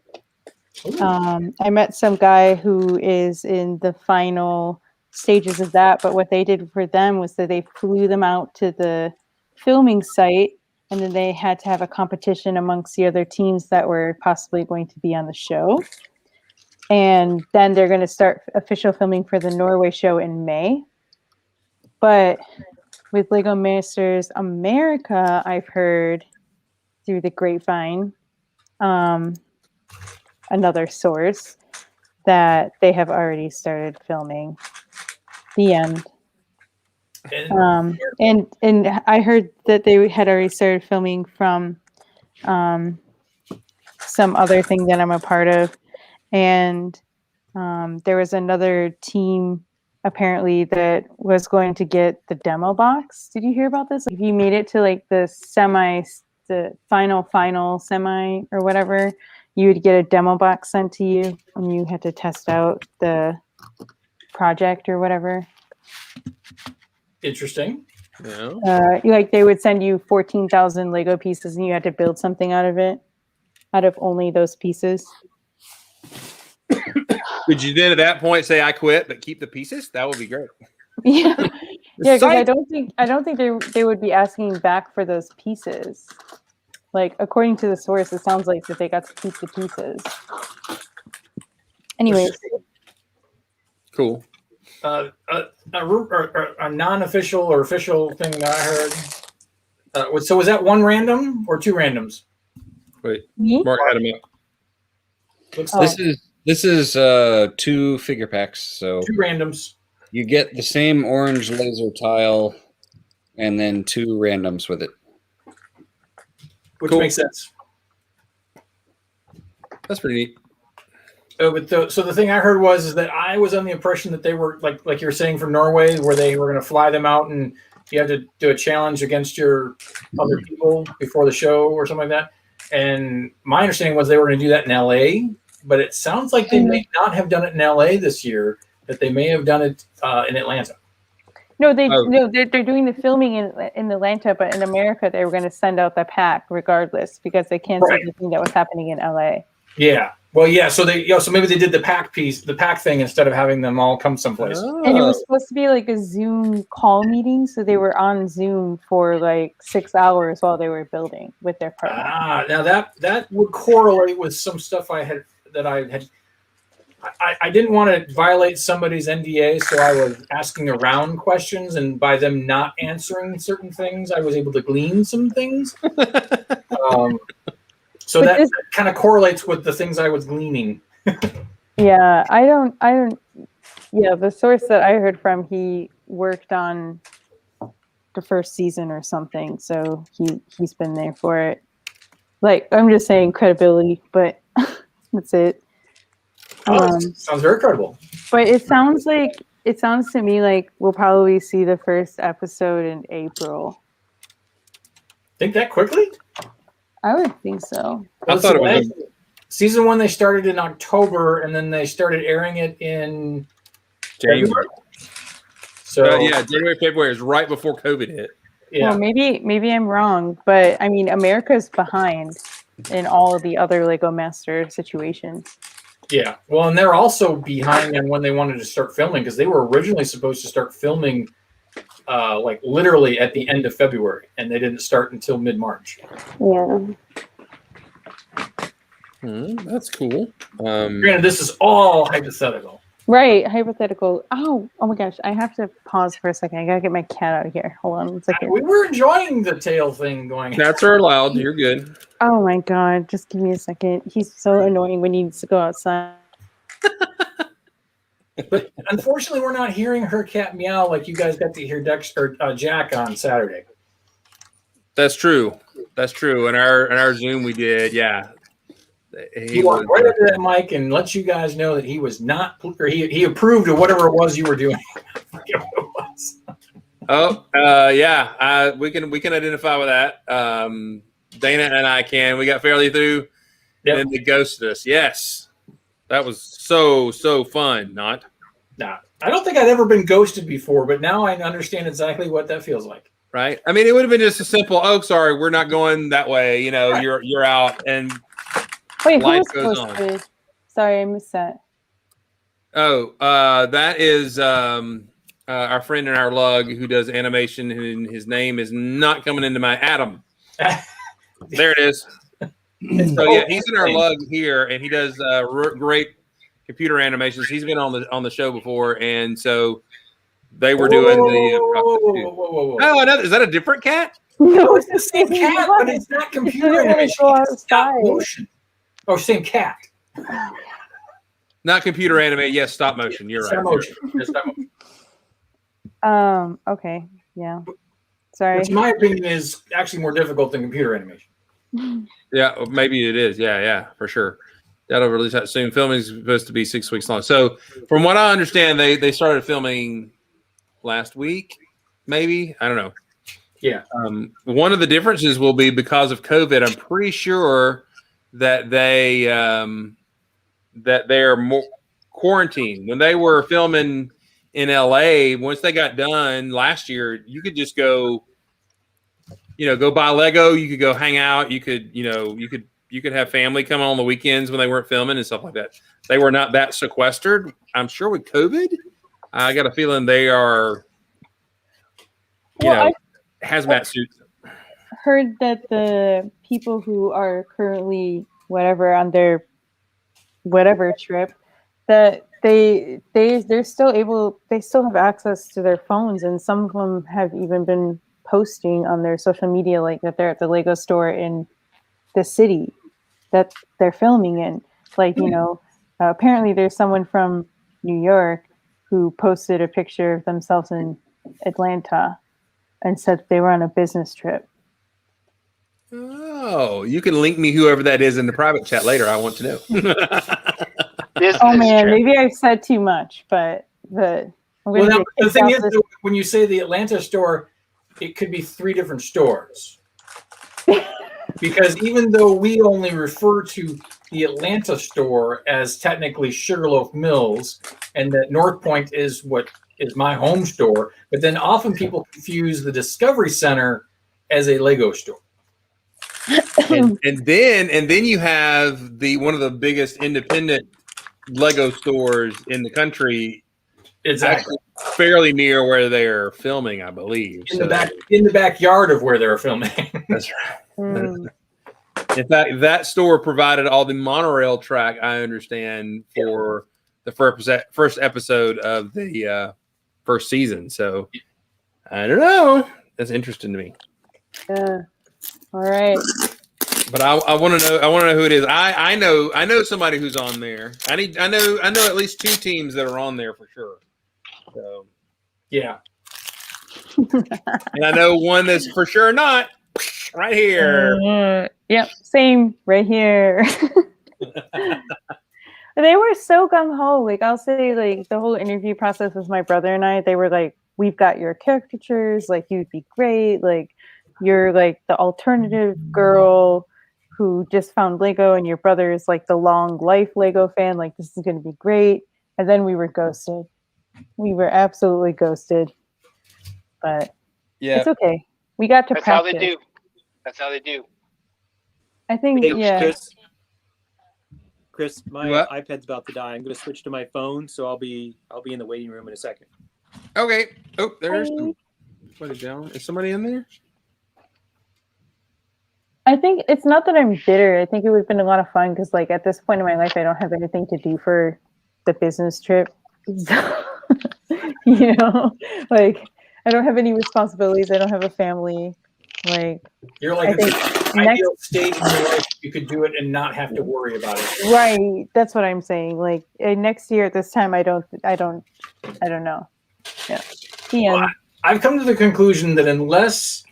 B: I met some guy who is in the final stages of that, but what they did for them was that they flew them out to the filming site, and then they had to have a competition amongst the other teams that were possibly going to be on the show. And then they're going to start official filming for the Norway show in May. But with Lego Masters America, I've heard through the grapevine, another source, that they have already started filming. The end. And I heard that they had already started filming from some other thing that I'm a part of, and there was another team apparently that was going to get the demo box. Did you hear about this? If you made it to like the final semi or whatever, you would get a demo box sent to you, and you had to test out the project or whatever.
E: Interesting.
A: Yeah.
B: Like they would send you 14,000 Lego pieces, and you had to build something out of it, out of only those pieces.
A: Could you then at that point say I quit, but keep the pieces? That would be great.
B: Yeah, yeah. Because I don't think they would be asking back for those pieces. Like according to the source, it sounds like that they got to keep the pieces. Anyways,
A: Cool.
E: A non-official or official thing that I heard. So was that one random or two randoms?
A: Wait,
B: me?
A: Mark had him up.
E: Looks
B: Oh.
E: like
D: This is 2 figure packs, so
E: two randoms.
D: you get the same orange laser tile and then 2 randoms with it.
E: Which
A: Cool.
E: makes sense.
A: That's pretty neat.
E: So the thing I heard is that I was on the impression that they were like you were saying for Norway, where they were going to fly them out and you have to do a challenge against your other people before the show or something like that. And my understanding was they were going to do that in LA, but it sounds like they may not have done it in LA this year. That they may have done it in Atlanta.
B: No, they're doing the filming in Atlanta, but in America they were going to send out the pack regardless because they canceled the thing that was happening in LA.
E: Yeah. Well, yeah. So so maybe they did the pack thing instead of having them all come someplace.
B: And it was supposed to be like a Zoom call meeting, so they were on Zoom for like 6 hours while they were building with their partner.
E: Now that would correlate with some stuff I didn't want to violate somebody's NDA, so I was asking around questions, and by them not answering certain things, I was able to glean some things. So that kind of correlates with the things I was gleaning.
B: Yeah, I don't. Yeah, the source that I heard from, he worked on the first season or something. So he's been there for it. Like, I'm just saying credibility, but that's it.
E: Sounds very credible.
B: But it sounds to me like we'll probably see the first episode in April.
E: Think that quickly?
B: I would think so.
A: I thought it was
E: season 1. They started in October, and then they started airing it in
A: January.
E: February. So
A: Yeah, January, February is right before COVID hit.
E: yeah.
B: Well, maybe I'm wrong, but I mean, America's behind in all of the other Lego Master situations.
E: Yeah. Well, and they're also behind on when they wanted to start filming, because they were originally supposed to start filming like literally at the end of February, and they didn't start until mid-March.
B: Yeah.
A: That's cool.
E: Granted, this is all hypothetical.
B: Right, hypothetical. Oh my gosh, I have to pause for a second. I gotta get my cat out of here. Hold on one second.
E: We were enjoying the tail thing going.
A: Cats are allowed. You're good.
B: Oh my god, just give me a second. He's so annoying when he needs to go outside.
E: But unfortunately, we're not hearing her cat meow like you guys got to hear Jack on Saturday.
A: That's true. That's true. In our Zoom we did, yeah.
E: He walked right up to that mic and let you guys know that he was not, or he approved of whatever it was you were doing. I forget what it was.
A: Oh, yeah. We can identify with that. Dana and I can. We got fairly through,
E: Yep.
A: and then they ghosted us. Yes, that was so fun. Not.
E: Nah, I don't think I'd ever been ghosted before, but now I understand exactly what that feels like.
A: Right. I mean, it would have been just a simple. Oh, sorry, we're not going that way. You know,
E: Right.
A: you're out, and
B: Wait, who
A: life
B: was
A: goes on.
B: posted? Sorry, I missed that.
A: Oh, that is our friend in our lug who does animation, and his name is not coming into my Adam. There it is. So yeah, he's in our lug here, and he does great computer animations. He's been on the show before, and so they were doing the.
E: Whoa.
A: Oh, another, is that a different cat?
E: No, it's the same cat, but it's not computer
B: didn't
E: animation.
B: go
E: It's stop
B: outside.
E: motion. Oh, same cat.
A: Not computer animated. Yes, stop motion. You're
E: Stop
A: right.
E: motion. Yeah, stop motion.
B: Okay, yeah. Sorry.
E: Which, in my opinion, is actually more difficult than computer animation.
A: Yeah, maybe it is. Yeah, for sure. That'll release that soon. Filming is supposed to be 6 weeks long. So, from what I understand, they started filming last week, maybe. I don't know.
E: Yeah.
A: One of the differences will be because of COVID. I'm pretty sure that they're more quarantined. When they were filming in LA, once they got done last year, you could just go buy Lego. You could go hang out. You could have family come on the weekends when they weren't filming and stuff like that. They were not that sequestered. I'm sure with COVID, I got a feeling they are, hazmat suits.
B: Heard that the people who are currently on their whatever trip, that they're still they still have access to their phones, and some of them have even been posting on their social media like that they're at the Lego store in the city that they're filming in. Like, apparently there's someone from New York who posted a picture of themselves in Atlanta and said they were on a business trip.
A: Oh, you can link me whoever that is in the private chat later. I want to know.
B: Oh man, maybe I've said too much, but the
E: thing is, when you say the Atlanta store, it could be 3 different stores. Because even though we only refer to the Atlanta store as technically Sugarloaf Mills, and that North Point is what is my home store, but then often people confuse the Discovery Center as a Lego store.
A: and then you have one of the biggest independent Lego stores in the country. It's actually fairly near where they're filming, I believe.
E: In the backyard of where they're filming.
A: That's right. In fact, that store provided all the monorail track, I understand, for the first episode of the first season. So I don't know. That's interesting to me.
B: Yeah. All right.
A: But I want to know. I want to know who it is. I know somebody who's on there. I know at least 2 teams that are on there for sure. So
E: yeah.
A: And I know one that's for sure not right here.
B: Yep, same right here. They were so gung ho. Like I'll say, like the whole interview process with my brother and I, they were like, "We've got your caricatures. Like you'd be great. Like you're like the alternative girl who just found Lego, and your brother is like the long life Lego fan. Like this is going to be great." And then we were ghosted. We were absolutely ghosted. But it's okay. We got to
F: That's
B: practice.
F: how they do. That's how they do.
B: I think,
C: Hey,
B: yeah.
C: Chris, my
A: What?
C: iPad's about to die. I'm going to switch to my phone, so I'll be in the waiting room in a second.
A: Okay. Oh, there's somebody down. Is somebody in there?
B: I think it's not that I'm bitter. I think it would have been a lot of fun because, like, at this point in my life, I don't have anything to do for the business trip. So, you know, like, I don't have any responsibilities. I don't have a family. Like,
E: You're like
B: I think
E: the ideal stage in your life you could do it and not have to worry about it.
B: right. That's what I'm saying. Like, next year at this time, I don't know. Yeah. The end.
E: Well, I've come to the conclusion that unless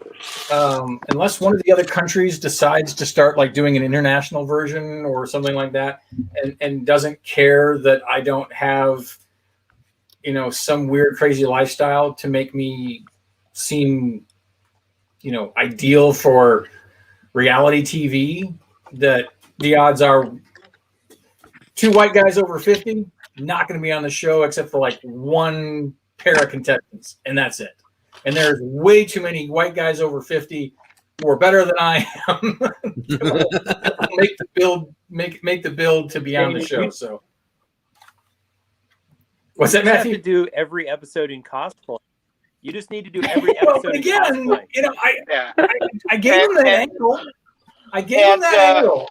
E: one of the other countries decides to start like doing an international version or something like that, and doesn't care that I don't have, you know, some weird crazy lifestyle to make me seem, you know, ideal for reality TV, that the odds are 2 white guys over 50 not going to be on the show except for like one pair of contestants, and that's it. And there's way too many white guys over 50 who are better than I am make the build to be on the show. So what's that,
C: You have
E: Matthew?
C: to do every episode in cosplay. You just need to do every episode in cosplay.
E: You know,
F: Yeah.
E: I gave him that angle. I gave him that angle.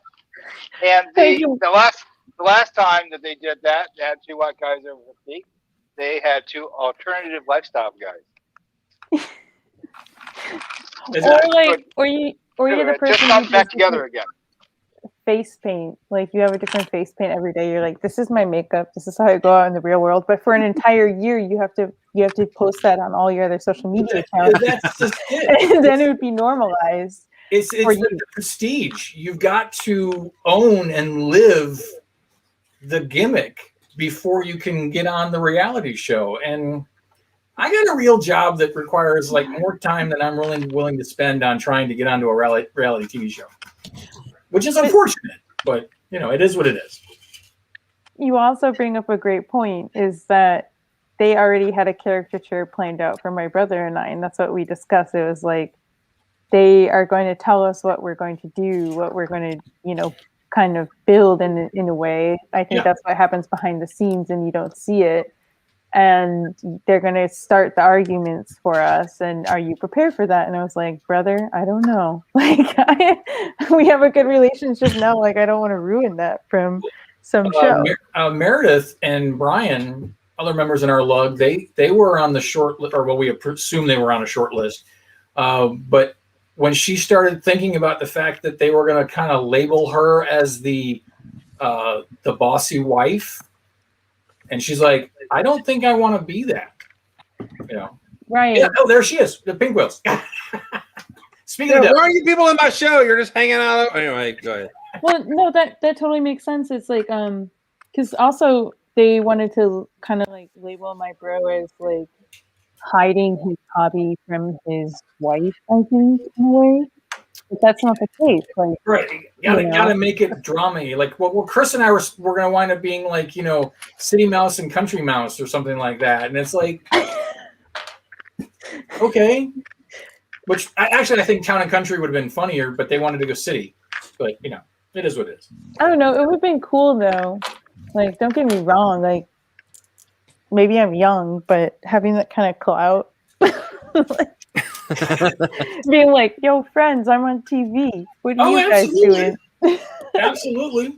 F: And the last time that they did that, they had 2 white guys over 50. They had 2 alternative lifestyle guys.
B: Or you're the person
F: just
B: who
F: got back
B: just
F: together again.
B: face paint. Like you have a different face paint every day. You're like, this is my makeup. This is how I go out in the real world. But for an entire year, you have to post that on all your other social media accounts.
E: That's just it.
B: And then it would be normalized.
E: It's the prestige. You've got to own and live the gimmick before you can get on the reality show. And I got a real job that requires like more time than I'm willing to spend on trying to get onto a reality TV show, which is unfortunate, but you know, it is what it is.
B: You also bring up a great point, is that they already had a caricature planned out for my brother and I, and that's what we discussed. It was like, they are going to tell us what we're going to do, what we're going to, you know, kind of build in a way. I think that's what happens behind the scenes and you don't see it. And they're going to start the arguments for us. And are you prepared for that? And I was like, brother, I don't know. Like, we have a good relationship now. Like, I don't want to ruin that from some show.
E: Meredith and Brian, other members in our lug, they were on the short list, or well, we assume they were on a short list. But when she started thinking about the fact that they were going to kind of label her as the bossy wife, and she's like, I don't think I want to be that, you know?
B: Right.
E: Yeah, oh, there she is, the pink wheels. Speaking of,
A: why are you people in my show? You're just hanging out. Anyway, go ahead.
B: Well, no, that totally makes sense. It's like, because also they wanted to kind of like label my bro as like hiding his hobby from his wife, I think, in a way. But that's not the case. Like,
E: right, gotta make it drama-y. Like, well, Chris and I were going to wind up being like, you know, City Mouse and Country Mouse or something like that, and it's like, okay. Which I think Town and Country would have been funnier, but they wanted to go city. But you know, it is what it is.
B: I don't know. It would have been cool though. Like, don't get me wrong. Like, maybe I'm young, but having that kind of clout. Like, being like, yo, friends, I'm on TV. What are you guys doing?
E: Absolutely.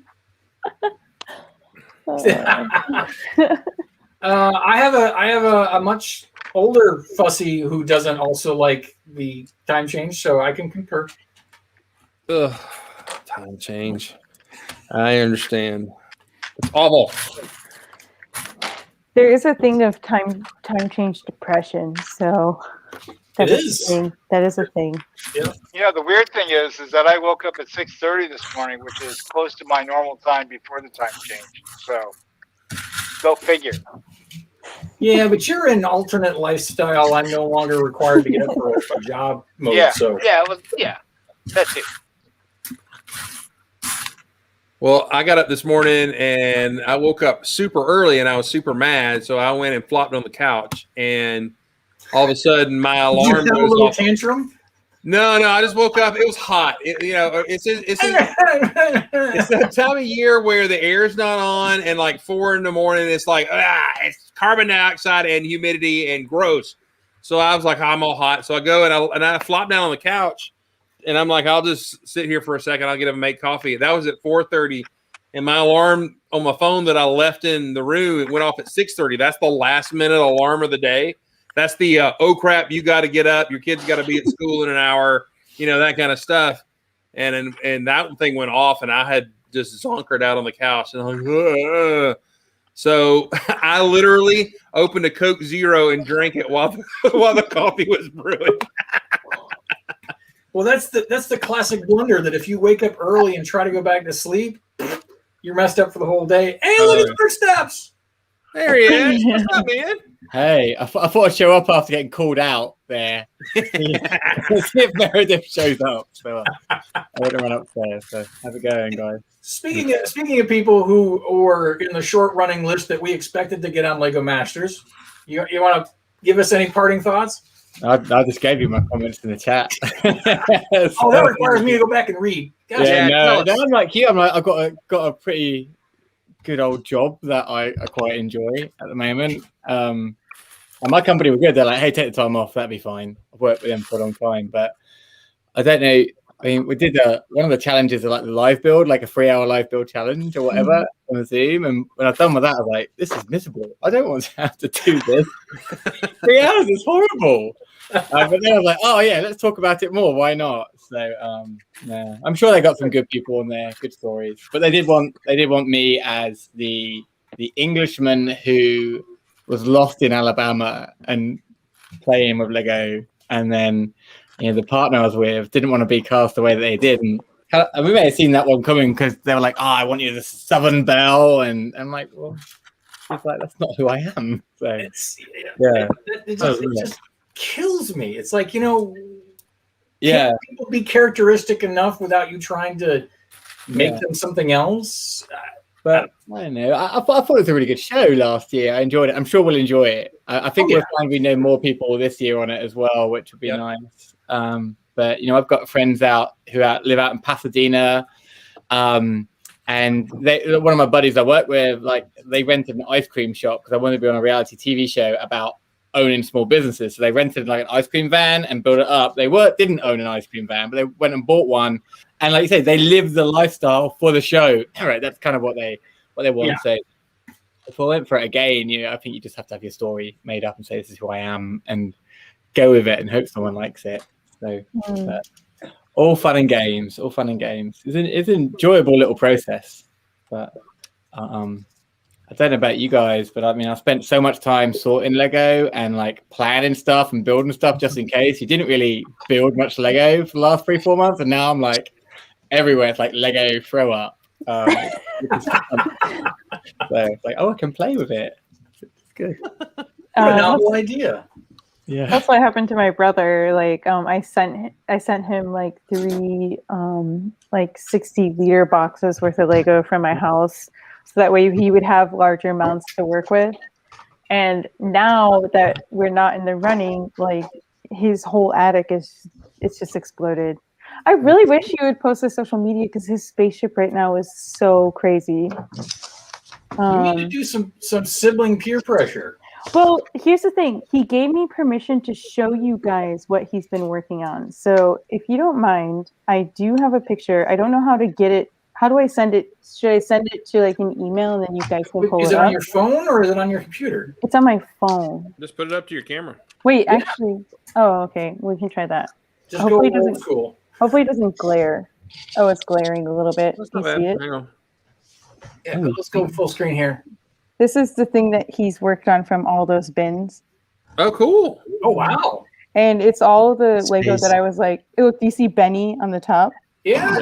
E: I have a much older fussy who doesn't also like the time change, so I can concur.
A: Ugh, time change. I understand. It's awful.
B: There is a thing of time change depression, so That
E: It
B: is
E: is.
B: a thing. That is a thing.
F: You know, the weird thing is that I woke up at 6:30 this morning, which is close to my normal time before the time change. So, go figure.
E: Yeah, but you're in alternate lifestyle. I'm no longer required to get up for a job mode.
F: Yeah,
E: So
F: yeah, that's it.
A: Well, I got up this morning and I woke up super early and I was super mad. So I went and flopped on the couch and all of a sudden my
E: did you
A: alarm
E: have a
A: goes
E: little
A: off.
E: tantrum?
A: No, I just woke up. It was hot. It's that time of year where the air's not on and like 4 a.m. it's like, it's carbon dioxide and humidity and gross. So I was like, I'm all hot. So I go and I flop down on the couch and I'm like, I'll just sit here for a second. I'll get up and make coffee. That was at 4:30 and my alarm on my phone that I left in the room, it went off at 6:30. That's the last minute alarm of the day. That's the, oh crap, you got to get up. Your kid's got to be at school in an hour, that kind of stuff. And that thing went off and I had just zonkered out on the couch and I'm like, ugh. So I literally opened a Coke Zero and drank it while the coffee was brewing.
E: Well, that's the classic blunder that if you wake up early and try to go back to sleep, you're messed up for the whole day. Hey, look at the steps.
A: There he is. What's up, man?
H: Hey, I thought I'd show up after getting called out there. See if Meredith shows up. So I want to run upstairs. So how's it going, guys?
E: Speaking of people who were in the short running list that we expected to get on Lego Masters, you want to give us any parting thoughts?
H: I just gave you my comments in the chat.
E: Oh, that requires me to go back and read. Gotcha.
H: No, I'm like you. I've got a pretty good old job that I quite enjoy at the moment. And my company were good. They're like, hey, take the time off. That'd be fine. I've worked with them for a long time, but I don't know. I mean, we did one of the challenges of like the live build, like a 3-hour live build challenge or whatever on Zoom. And when I've done with that, I was like, this is miserable. I don't want to have to do this. 3 hours is horrible. But then I was like, oh yeah, let's talk about it more. Why not? So yeah, I'm sure they got some good people in there, good stories. But they did want me as the Englishman who was lost in Alabama and playing with Lego, and then the partner I was with didn't want to be cast the way that they did, and we may have seen that one coming because they were like, "Oh, I want you the Southern Belle," and I'm like, "Well, it's like that's not who I am." So
E: It just kills me. It's like can't people be characteristic enough without you trying to make them something else?
H: But I don't know. I thought it was a really good show last year. I enjoyed it. I'm sure we'll enjoy it. I think we'll find we know more people this year on it as well, which would be nice. But I've got friends who live out in Pasadena, and one of my buddies I work with, like they rented an ice cream shop because I wanted to be on a reality TV show about owning small businesses. So they rented like an ice cream van and built it up. They didn't own an ice cream van, but they went and bought one. And like you say, they live the lifestyle for the show. All right, that's kind of what they want. Yeah. So if I went for it again, I think you just have to have your story made up and say this is who I am and go with it and hope someone likes it. So all fun and games. It's an enjoyable little process. But I don't know about you guys, but I mean, I spent so much time sorting Lego and like planning stuff and building stuff just in case. You didn't really build much Lego for the last 3-4 months, and now I'm like everywhere. It's like Lego throw up. So it's like, I can play with it. It's good.
E: What a novel idea.
H: Yeah.
B: That's what happened to my brother. Like, I sent him like 3 like 60-liter boxes worth of Lego from my house, so that way he would have larger amounts to work with. And now that we're not in the running, like his whole attic it's just exploded. I really wish he would post to social media because his spaceship right now is so crazy.
E: You need to do some sibling peer pressure.
B: Well, here's the thing. He gave me permission to show you guys what he's been working on. So if you don't mind, I do have a picture. I don't know how to get it. How do I send it? Should I send it to like an email and then you guys can pull it up?
E: Is it on your phone or is it on your computer?
B: It's on my phone.
A: Just put it up to your camera.
B: Wait, actually. Oh, okay. We can try that.
E: Just hopefully go old school.
B: Hopefully it doesn't glare. Oh, it's glaring a little bit.
A: That's
B: you
A: not bad.
B: see it?
A: Hang on.
E: Yeah, let's go full screen here.
B: This is the thing that he's worked on from all those bins.
A: Oh, cool.
E: Oh, wow.
B: And it's all the Lego
I: Space.
B: that I was like, oh, do you see Benny on the top?
E: Yeah.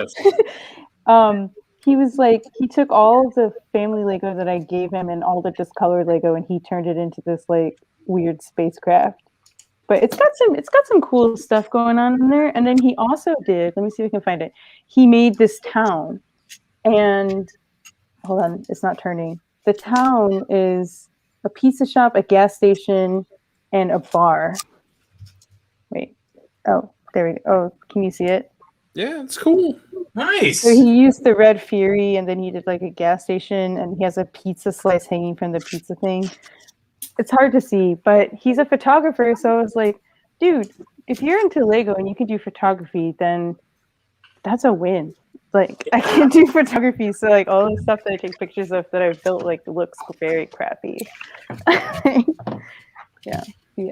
B: He was like, he took all of the family Lego that I gave him and all the discolored Lego, and he turned it into this like weird spacecraft. But it's got some cool stuff going on in there. And then he also did, let me see if I can find it. He made this town, and hold on, it's not turning. The town is a pizza shop, a gas station, and a bar. Wait. Oh, there we go. Oh, can you see it?
A: Yeah, it's cool.
E: Nice.
B: So he used the Red Fury, and then he did like a gas station, and he has a pizza slice hanging from the pizza thing. It's hard to see, but he's a photographer, so I was like, dude, if you're into Lego and you can do photography, then that's a win. Like, I can't do photography, so like all the stuff that I take pictures of that I've built like looks very crappy. Yeah.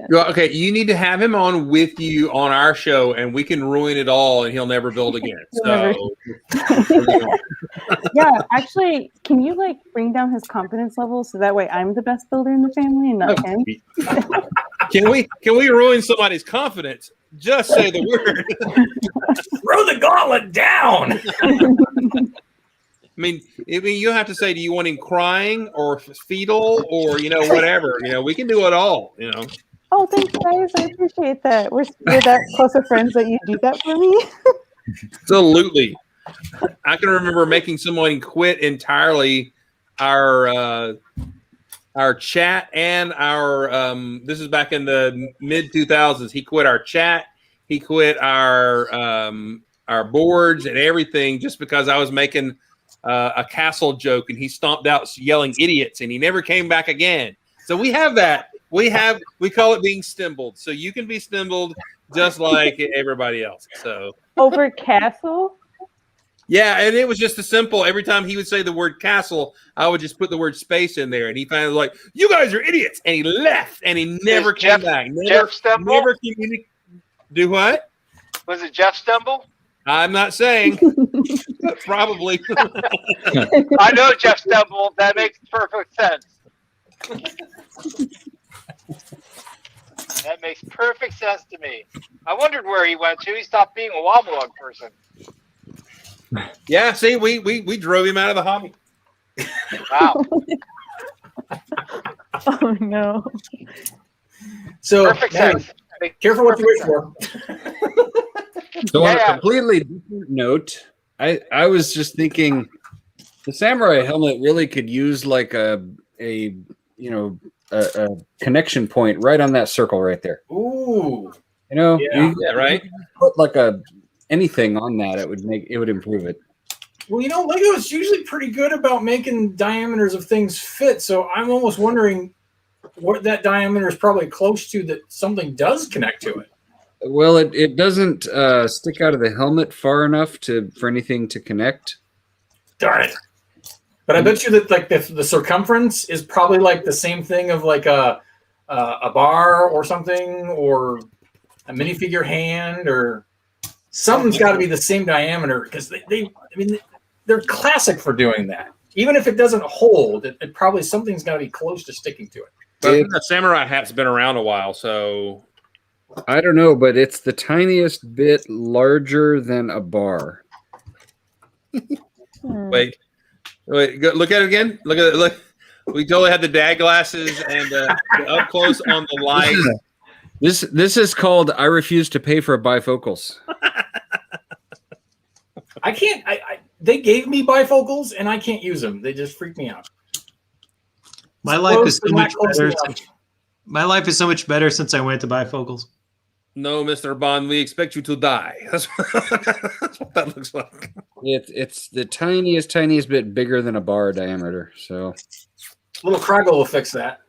A: Well, okay, you need to have him on with you on our show, and we can ruin it all, and he'll never build again. So,
B: yeah, actually, can you like bring down his confidence level so that way I'm the best builder in the family and not him?
A: Can we ruin somebody's confidence? Just say the word.
E: Throw the gauntlet down.
A: I mean, you have to say, do you want him crying or fetal or whatever? We can do it all.
B: Oh, thanks, guys. I appreciate that. We're that close of friends that you do that for me.
A: Absolutely. I can remember making someone quit entirely our chat and our this is back in the mid 2000s. He quit our chat. He quit our boards and everything just because I was making a castle joke, and he stomped out yelling idiots, and he never came back again. So we have that. We call it being stimbled. So you can be stimbled just like everybody else. So
B: over castle.
A: Yeah, and it was just a simple. Every time he would say the word castle, I would just put the word space in there, and he finally was like, "You guys are idiots," and he left, and he never came back.
F: Jeff Stumble?
A: Never do what?
F: Was it Jeff Stumble?
A: I'm not saying. Probably.
F: I know Jeff Stumble. That makes perfect sense. That makes perfect sense to me. I wondered where he went to. He stopped being a Wobbledog person.
A: Yeah, see, we drove him out of the hobby.
F: Wow.
B: Oh no.
E: So
F: perfect sense.
E: Careful what you wish for.
D: So on a completely different note, I was just thinking the samurai helmet really could use like a connection point right on that circle right there.
E: Ooh.
A: Yeah, right.
D: Put like anything on that, it would improve it.
E: Well, Lego is usually pretty good about making diameters of things fit. So I'm almost wondering what that diameter is probably close to that something does connect to it.
D: Well, it doesn't stick out of the helmet far enough for anything to connect.
E: Darn it. But I bet you that like the circumference is probably like the same thing of like a bar or something, or a minifigure hand, or something's got to be the same diameter, because they're classic for doing that. Even if it doesn't hold, it probably something's got to be close to sticking to it.
A: But the samurai hat's been around a while, so
D: I don't know, but it's the tiniest bit larger than a bar.
A: Wait, look at it again. Look at it. Look, we totally had the dad glasses and up close on the light.
D: This is called "I refuse to pay for bifocals."
E: I can't. They gave me bifocals and I can't use them. They just freak me out.
I: My life is so much better. My life is so much better since I went to bifocals.
A: No, Mr. Bond, we expect you to die. That's what that looks like.
D: It's the tiniest bit bigger than a bar diameter. So
E: little Kraggle will fix that.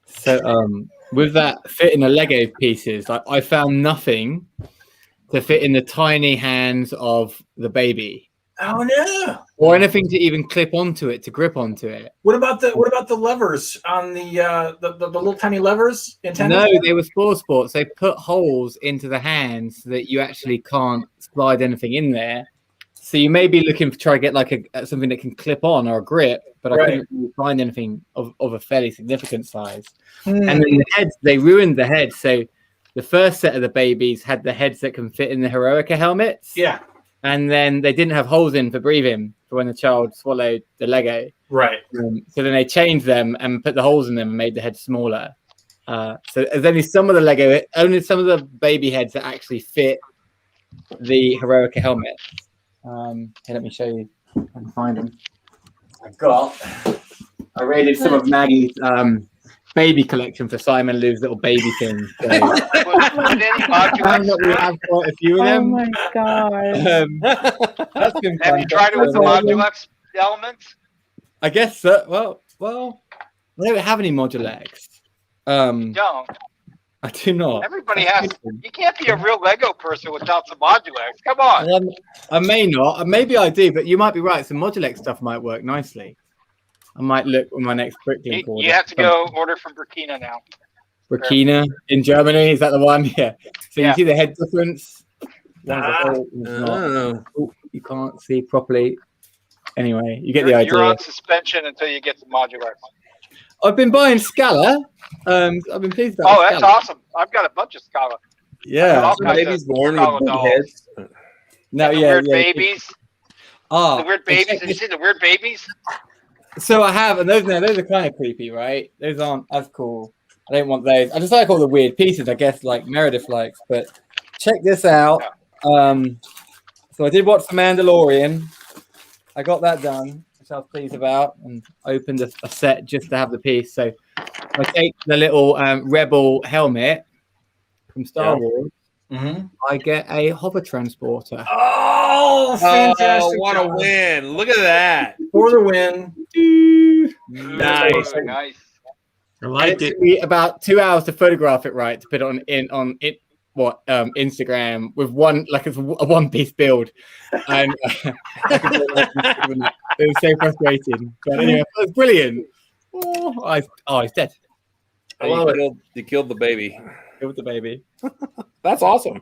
H: So with that fit in the Lego pieces, I found nothing to fit in the tiny hands of the baby.
E: Oh no!
H: Or anything to even clip onto it, to grip onto it.
E: What about the levers on the little tiny levers?
H: No, they were sports. They put holes into the hands so that you actually can't slide anything in there. So you may be looking to try to get like something that can clip on or a grip, but I
E: Right.
H: couldn't really find anything of a fairly significant size. And then the heads, they ruined the heads. So the first set of the babies had the heads that can fit in the Heroica helmets.
E: Yeah.
H: And then they didn't have holes in for breathing for when the child swallowed the Lego.
E: Right.
H: So then they changed them and put the holes in them and made the head smaller. So there's only some of the Lego, only some of the baby heads that actually fit the Heroica helmet. Here, let me show you. I can find them. I raided some of Maggie's baby collection for Simon Lou's little baby things. So
F: Put any modulars.
H: we have quite a few of
B: Oh
H: them.
B: my god.
H: That's been
F: Have
H: fun.
F: you tried it with the Modulux elements?
H: I guess so. Well, I don't have any Modulux.
F: Don't.
H: I do not.
F: Everybody has. You can't be a real Lego person without some Modulux. Come on.
H: I may not. Maybe I do, but you might be right. Some Modulux stuff might work nicely. I might look with my next Bricklink order.
F: You have to go order from Burkina now.
H: Burkina in Germany, is that the one? Yeah. So
F: Yeah.
H: you see the head difference?
A: Oh.
H: You can't see properly. Anyway, you get the idea.
F: You're on suspension until you get the Modulux.
H: I've been buying Scala. I've been pleased about
F: Oh, that's
H: Scala.
F: awesome. I've got a bunch of Scala.
H: Yeah.
F: All
A: The
F: kinds
A: baby's
F: of
A: born
F: Scala
A: with big
F: dolls.
A: heads.
H: No,
F: The
H: yeah,
F: weird
H: yeah.
F: babies.
H: Ah,
F: The weird babies. Have you seen the weird babies?
H: So I have, and those are kind of creepy, right? Those aren't as cool. I don't want those. I just like all the weird pieces, I guess, like Meredith likes. But check this out. So I did watch The Mandalorian. I got that done, which I was pleased about, and opened a set just to have the piece. So I take the little Rebel helmet from Star Wars.
E: Mm-hmm.
H: I get a hover transporter.
E: Oh, fantastic.
A: What a win. Look at that.
E: For the win.
A: Nice.
F: Ooh, nice.
I: I
H: And
I: liked
H: it
I: it.
H: took me about 2 hours to photograph it right, to put it on Instagram with a one-piece build, and it was so frustrating. But anyway, it was brilliant. He's dead.
A: I love it. You killed the baby.
H: Killed the baby.
A: That's awesome.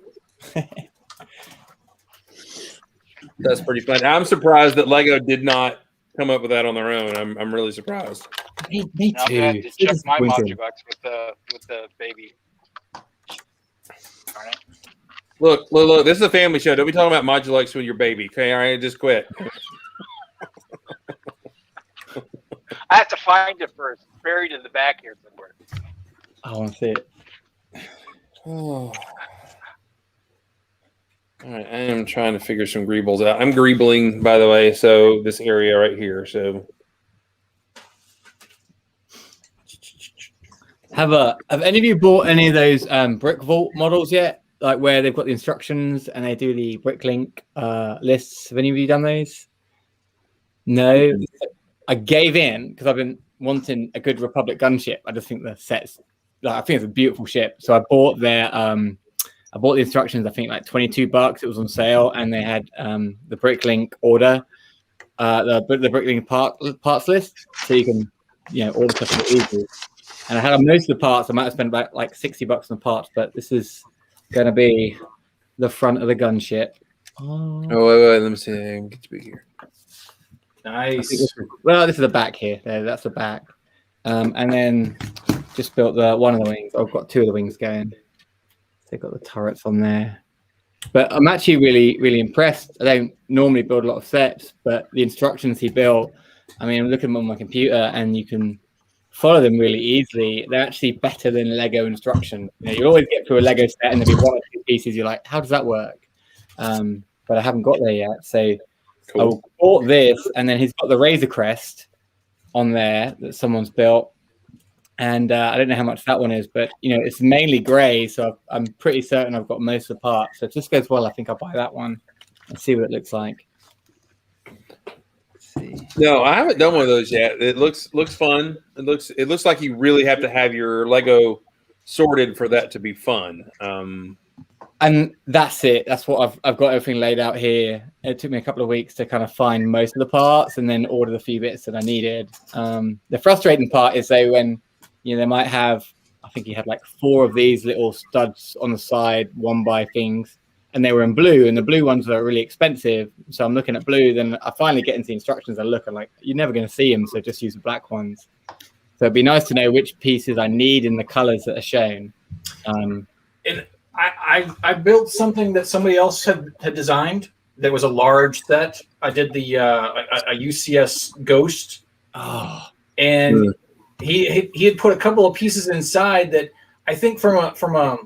A: That's pretty fun. I'm surprised that Lego did not come up with that on their own. I'm really surprised.
H: Me
F: I'm gonna
H: too.
F: have to check my
H: Disappointing.
F: Modulux with the baby. Darn it.
A: Look. This is a family show. Don't be talking about Modulux with your baby. Okay, all right, just quit.
F: I have to find it first. It's buried in the back here somewhere.
H: I want to see it.
A: Oh. All right, I am trying to figure some greebles out. I'm greebling, by the way, so this area right here. So
H: Have any of you bought any of those Brick Vault models yet? Like where they've got the instructions and they do the Bricklink lists. Have any of you done those? No. I gave in because I've been wanting a good Republic gunship. I just think the set's I think it's a beautiful ship. So I bought the instructions, I think like $22. It was on sale, and they had the Bricklink order, the Bricklink parts list, so you can order stuff really easily. And I had on most of the parts. I might have spent about like $60 on the parts, but this is going to be the front of the gunship.
A: Oh, wait, let me see. Get you here.
E: Nice.
H: This is the back here. There, that's the back. And then just built one of the wings. I've got two of the wings going. They've got the turrets on there. But I'm actually really, really impressed. I don't normally build a lot of sets, but the instructions he built, I mean, I'm looking on my computer and you can follow them really easily. They're actually better than Lego instructions. You always get through a Lego set and there'll be one or two pieces. You're like, how does that work? But I haven't got there yet. So cool. I bought this, and then he's got the Razor Crest on there that someone's built. And I don't know how much that one is, but it's mainly grey, so I'm pretty certain I've got most of the parts. So if this goes well, I think I'll buy that one and see what it looks like.
A: No, I haven't done one of those yet. It looks fun. It looks like you really have to have your Lego sorted for that to be fun.
H: And that's it. That's what I've got everything laid out here. It took me a couple of weeks to kind of find most of the parts and then order the few bits that I needed. The frustrating part is though when they might have, I think he had like 4 of these little studs on the side, one by things, and they were in blue, and the blue ones are really expensive. So I'm looking at blue. Then I finally get into the instructions. I look, and like, you're never going to see them, so just use the black ones. So it'd be nice to know which pieces I need in the colors that are shown.
E: And I built something that somebody else had designed that was a large set. I did the a UCS Ghost, and he had put a couple of pieces inside that I think from a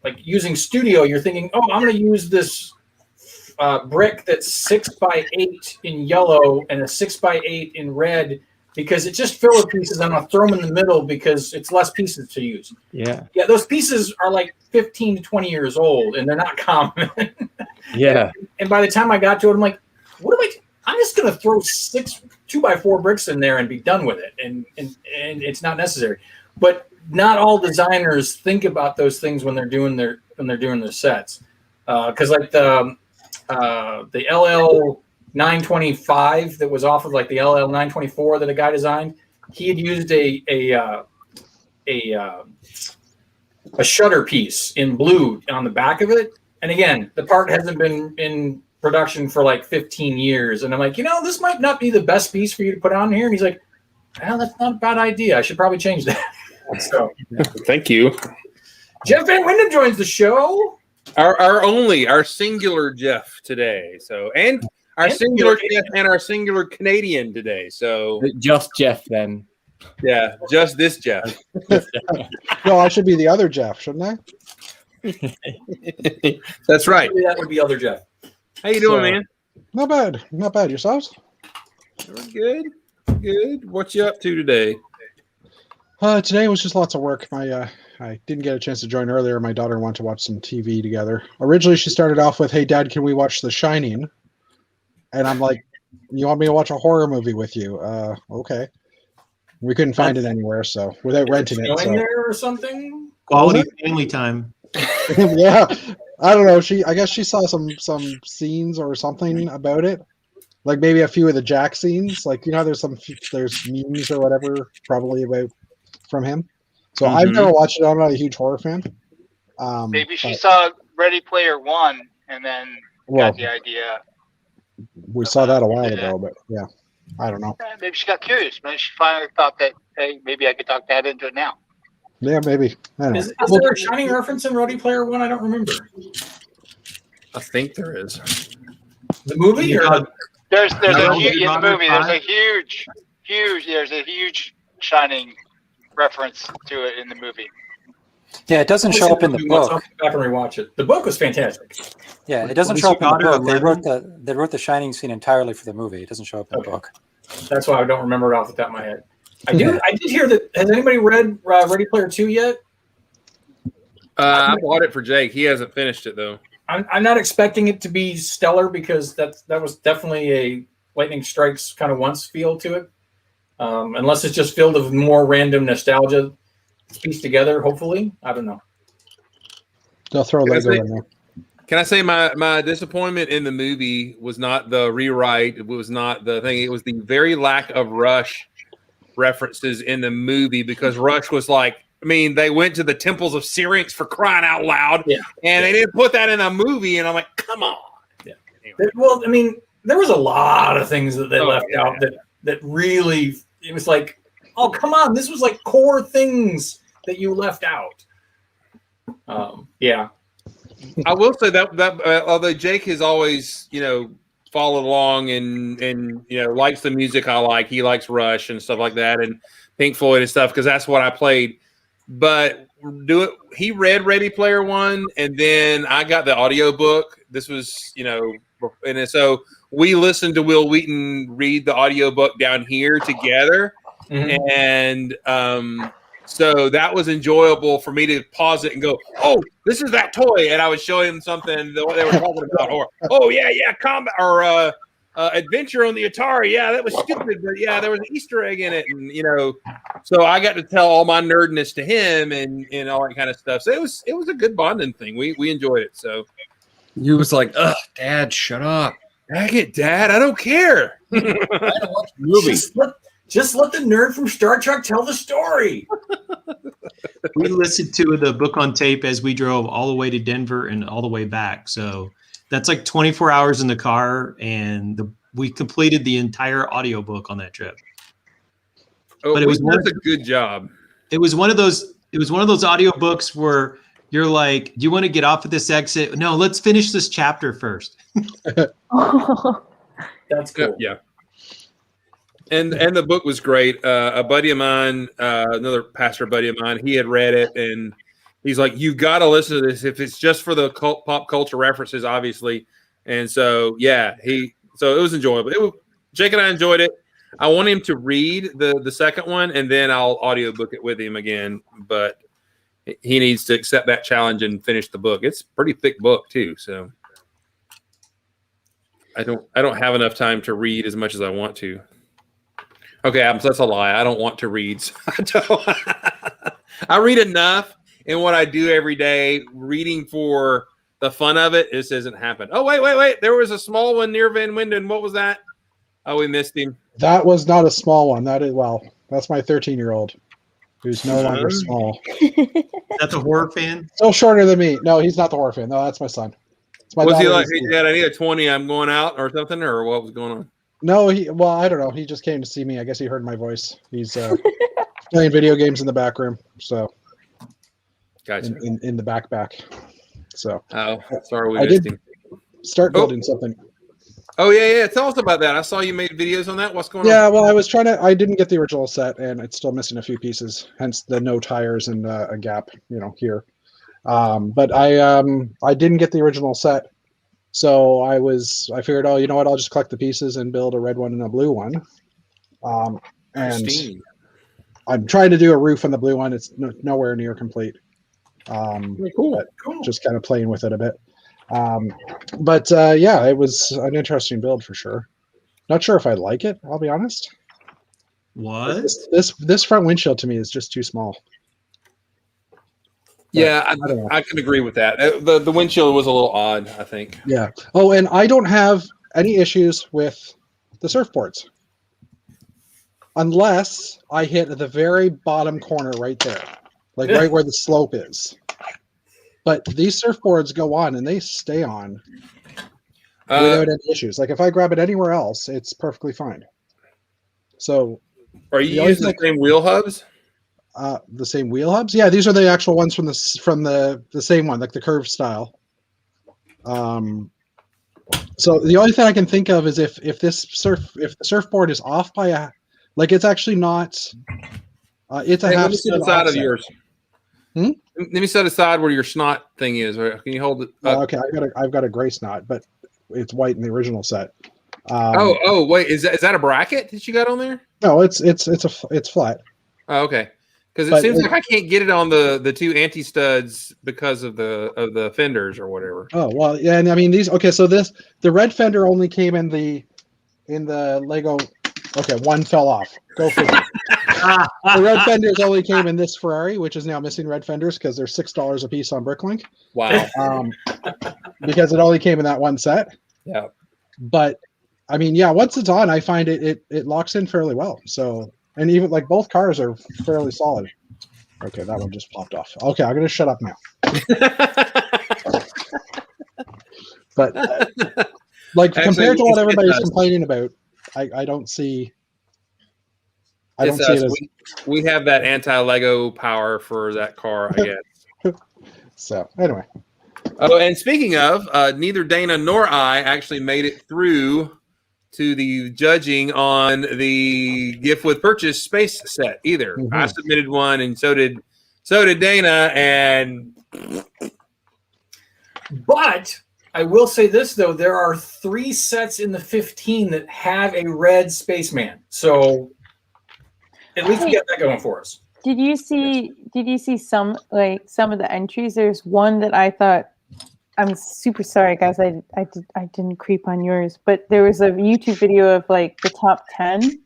E: like using Studio, you're thinking, oh, I'm going to use this brick that's 6x8 in yellow and a 6x8 in red, because it's just filler pieces. I'm going to throw them in the middle because it's less pieces to use.
H: Yeah.
E: Those pieces are like 15 to 20 years old, and they're not common.
H: Yeah.
E: And by the time I got to it, I'm like, what am I? I'm just going to throw 6 2x4 bricks in there and be done with it, and it's not necessary. But not all designers think about those things when they're doing their sets, because like the LL 925 that was off of like the LL 924 that a guy designed, he had used a shutter piece in blue on the back of it. And again, the part hasn't been in production for like 15 years. And I'm like, this might not be the best piece for you to put on here. And he's like, well, that's not a bad idea. I should probably change that. So
A: Thank you.
E: Jeff Van Wyndham joins the show.
A: Our singular Jeff today. So, and our singular Jeff and our singular Canadian today. So
H: Just Jeff then.
A: yeah, just this Jeff.
J: No, I should be the other Jeff, shouldn't I?
A: That's right.
E: Maybe that would be other Jeff.
A: How you doing, man?
J: Not bad. Not bad. Yourselves?
A: We're good. Good. What you up to today?
J: Today was just lots of work. I didn't get a chance to join earlier. My daughter wanted to watch some TV together. Originally, she started off with, "Hey, Dad, can we watch The Shining?" And I'm like, "You want me to watch a horror movie with you?" Okay. We couldn't find it anywhere, so without renting it. So.
E: There or something.
I: Quality family time.
J: Yeah, I don't know. I guess she saw some scenes or something about it, like maybe a few of the Jack scenes. Like there's memes or whatever probably about from him. So I've never watched it. I'm not a huge horror fan.
F: Maybe she saw Ready Player One and then got the idea.
J: We saw that a while ago, but yeah, I don't know.
F: Maybe she got curious. Maybe she finally thought that, hey, maybe I could talk Dad into it now.
J: Yeah, maybe. I don't know.
E: Is there a Shining reference in Ready Player One? I don't remember.
A: I think there is.
E: The movie or
F: There's a huge in the movie. There's a huge Shining reference to it in the movie.
G: Yeah, it doesn't show up in the book.
E: I'll go back and rewatch it. The book was fantastic.
G: Yeah, it doesn't show up in the book. They wrote the Shining scene entirely for the movie. It doesn't show up in the book.
E: That's why I don't remember it off the top of my head. I did hear that. Has anybody read Ready Player 2 yet?
A: I bought it for Jake. He hasn't finished it though.
E: I'm not expecting it to be stellar because that was definitely a lightning strikes kind of once feel to it. Unless it's just filled with more random nostalgia pieced together, hopefully. I don't know.
J: They'll throw Lego in there.
A: Can I say my disappointment in the movie was not the rewrite. It was not the thing. It was the very lack of Rush references in the movie, because Rush was like, they went to the temples of Syrinx for crying out loud. Yeah. And they didn't put that in a movie. And I'm like, come on.
E: Yeah. Anyway. Well, there was a lot of things that they left out that really, it was like, oh, come on. This was like core things that you left out. Yeah.
A: I will say that although Jake has always, followed along and likes the music I like, he likes Rush and stuff like that and Pink Floyd and stuff, because that's what I played. But he read Ready Player One, and then I got the audiobook. This was, and so we listened to Will Wheaton read the audiobook down here together. Mm-hmm. And so that was enjoyable for me to pause it and go, oh, this is that toy. And I would show him something that they were talking about, or, oh, yeah, combat or adventure on the Atari. Yeah, that was stupid. But yeah, there was an Easter egg in it. And, so I got to tell all my nerdness to him and all that kind of stuff. So it was a good bonding thing. We enjoyed it. So
D: he was like, ugh, Dad, shut up.
A: Dang it, Dad. I don't care. I don't watch the movie.
E: Just let the nerd from Star Trek tell the story.
I: We listened to the book on tape as we drove all the way to Denver and all the way back. So that's like 24 hours in the car, and we completed the entire audiobook on that trip.
A: Oh,
I: but it was
A: that's a good job.
I: It was one of those audiobooks where you're like, do you want to get off at this exit? No, let's finish this chapter first.
E: That's cool.
A: Yeah. And the book was great. A buddy of mine, another pastor buddy of mine, he had read it, and he's like, "You got to listen to this if it's just for the pop culture references, obviously." And so, so it was enjoyable. Jake and I enjoyed it. I want him to read the second one, and then I'll audiobook it with him again. But he needs to accept that challenge and finish the book. It's a pretty thick book too, so I don't have enough time to read as much as I want to. Okay, that's a lie. I don't want to read. So I read enough in what I do every day. Reading for the fun of it, this hasn't happened. Oh, wait. There was a small one near Van Winden. What was that? Oh, we missed him.
J: That was not a small one. That's my 13-year-old who's no longer small.
I: Is that the horror fan?
J: Still shorter than me. No, he's not the horror fan. No, that's my son.
A: Was he like, hey, Dad, I need a 20, I'm going out or something, or what was going on?
J: No, I don't know. He just came to see me. I guess he heard my voice. He's playing video games in the back room. So,
A: gotcha.
J: In the back. So,
A: sorry, we missed him.
J: Start building something.
A: Oh yeah. Tell us about that. I saw you made videos on that. What's going on?
J: Yeah, well, I didn't get the original set, and it's still missing a few pieces. Hence the no tires and a gap, here. But I didn't get the original set. So I figured, you know what? I'll just collect the pieces and build a red one and a blue one. And I'm trying to do a roof on the blue one. It's nowhere near complete.
E: Cool.
J: Just kind of playing with it a bit. Yeah, it was an interesting build for sure. Not sure if I like it. I'll be honest.
I: What?
J: This front windshield to me is just too small.
A: Yeah, I can agree with that. The windshield was a little odd, I think.
J: Yeah. Oh, and I don't have any issues with the surfboards. Unless I hit at the very bottom corner right there. Right where the slope is. But these surfboards go on and they stay on without any issues. Like if I grab it anywhere else, it's perfectly fine. So
A: are you using the same wheel hubs?
J: The same wheel hubs? Yeah, these are the actual ones from the same one, like the curved style. So the only thing I can think of is if the surfboard is off by it's actually not. It's a half.
A: Let me see the side of yours. Let me set aside where your snot thing is. Can you hold it?
J: Okay, I've got a gray snot, but it's white in the original set.
A: Wait, is that a bracket that you got on there?
J: No, it's flat.
A: Oh, okay. Because it seems like I can't get it on the two anti-studs because of the fenders or whatever.
J: Oh well, yeah, and I mean these. Okay, so the red fender only came in the Lego. Okay, one fell off. Go for it. The red fenders only came in this Ferrari, which is now missing red fenders because they're $6 a piece on Bricklink.
A: Wow.
J: Because it only came in that one set.
A: Yeah.
J: But I mean, yeah, once it's on, I find it locks in fairly well. So, and even both cars are fairly solid. Okay, that one just popped off. Okay, I'm gonna shut up now. But compared to what everybody's complaining about, I don't see. I don't see it as
A: we have that anti-Lego power for that car, I guess.
J: So anyway.
A: Oh, and speaking of, neither Dana nor I actually made it through to the judging on the gift with purchase space set either. Mm-hmm. I submitted one, and so did Dana. And
E: but I will say this though: there are 3 sets in the 15 that have a red spaceman. So at least we got that going for us.
B: Did you see some of the entries? There's one that I thought. I'm super sorry, guys. I didn't creep on yours, but there was a YouTube video of the top 10,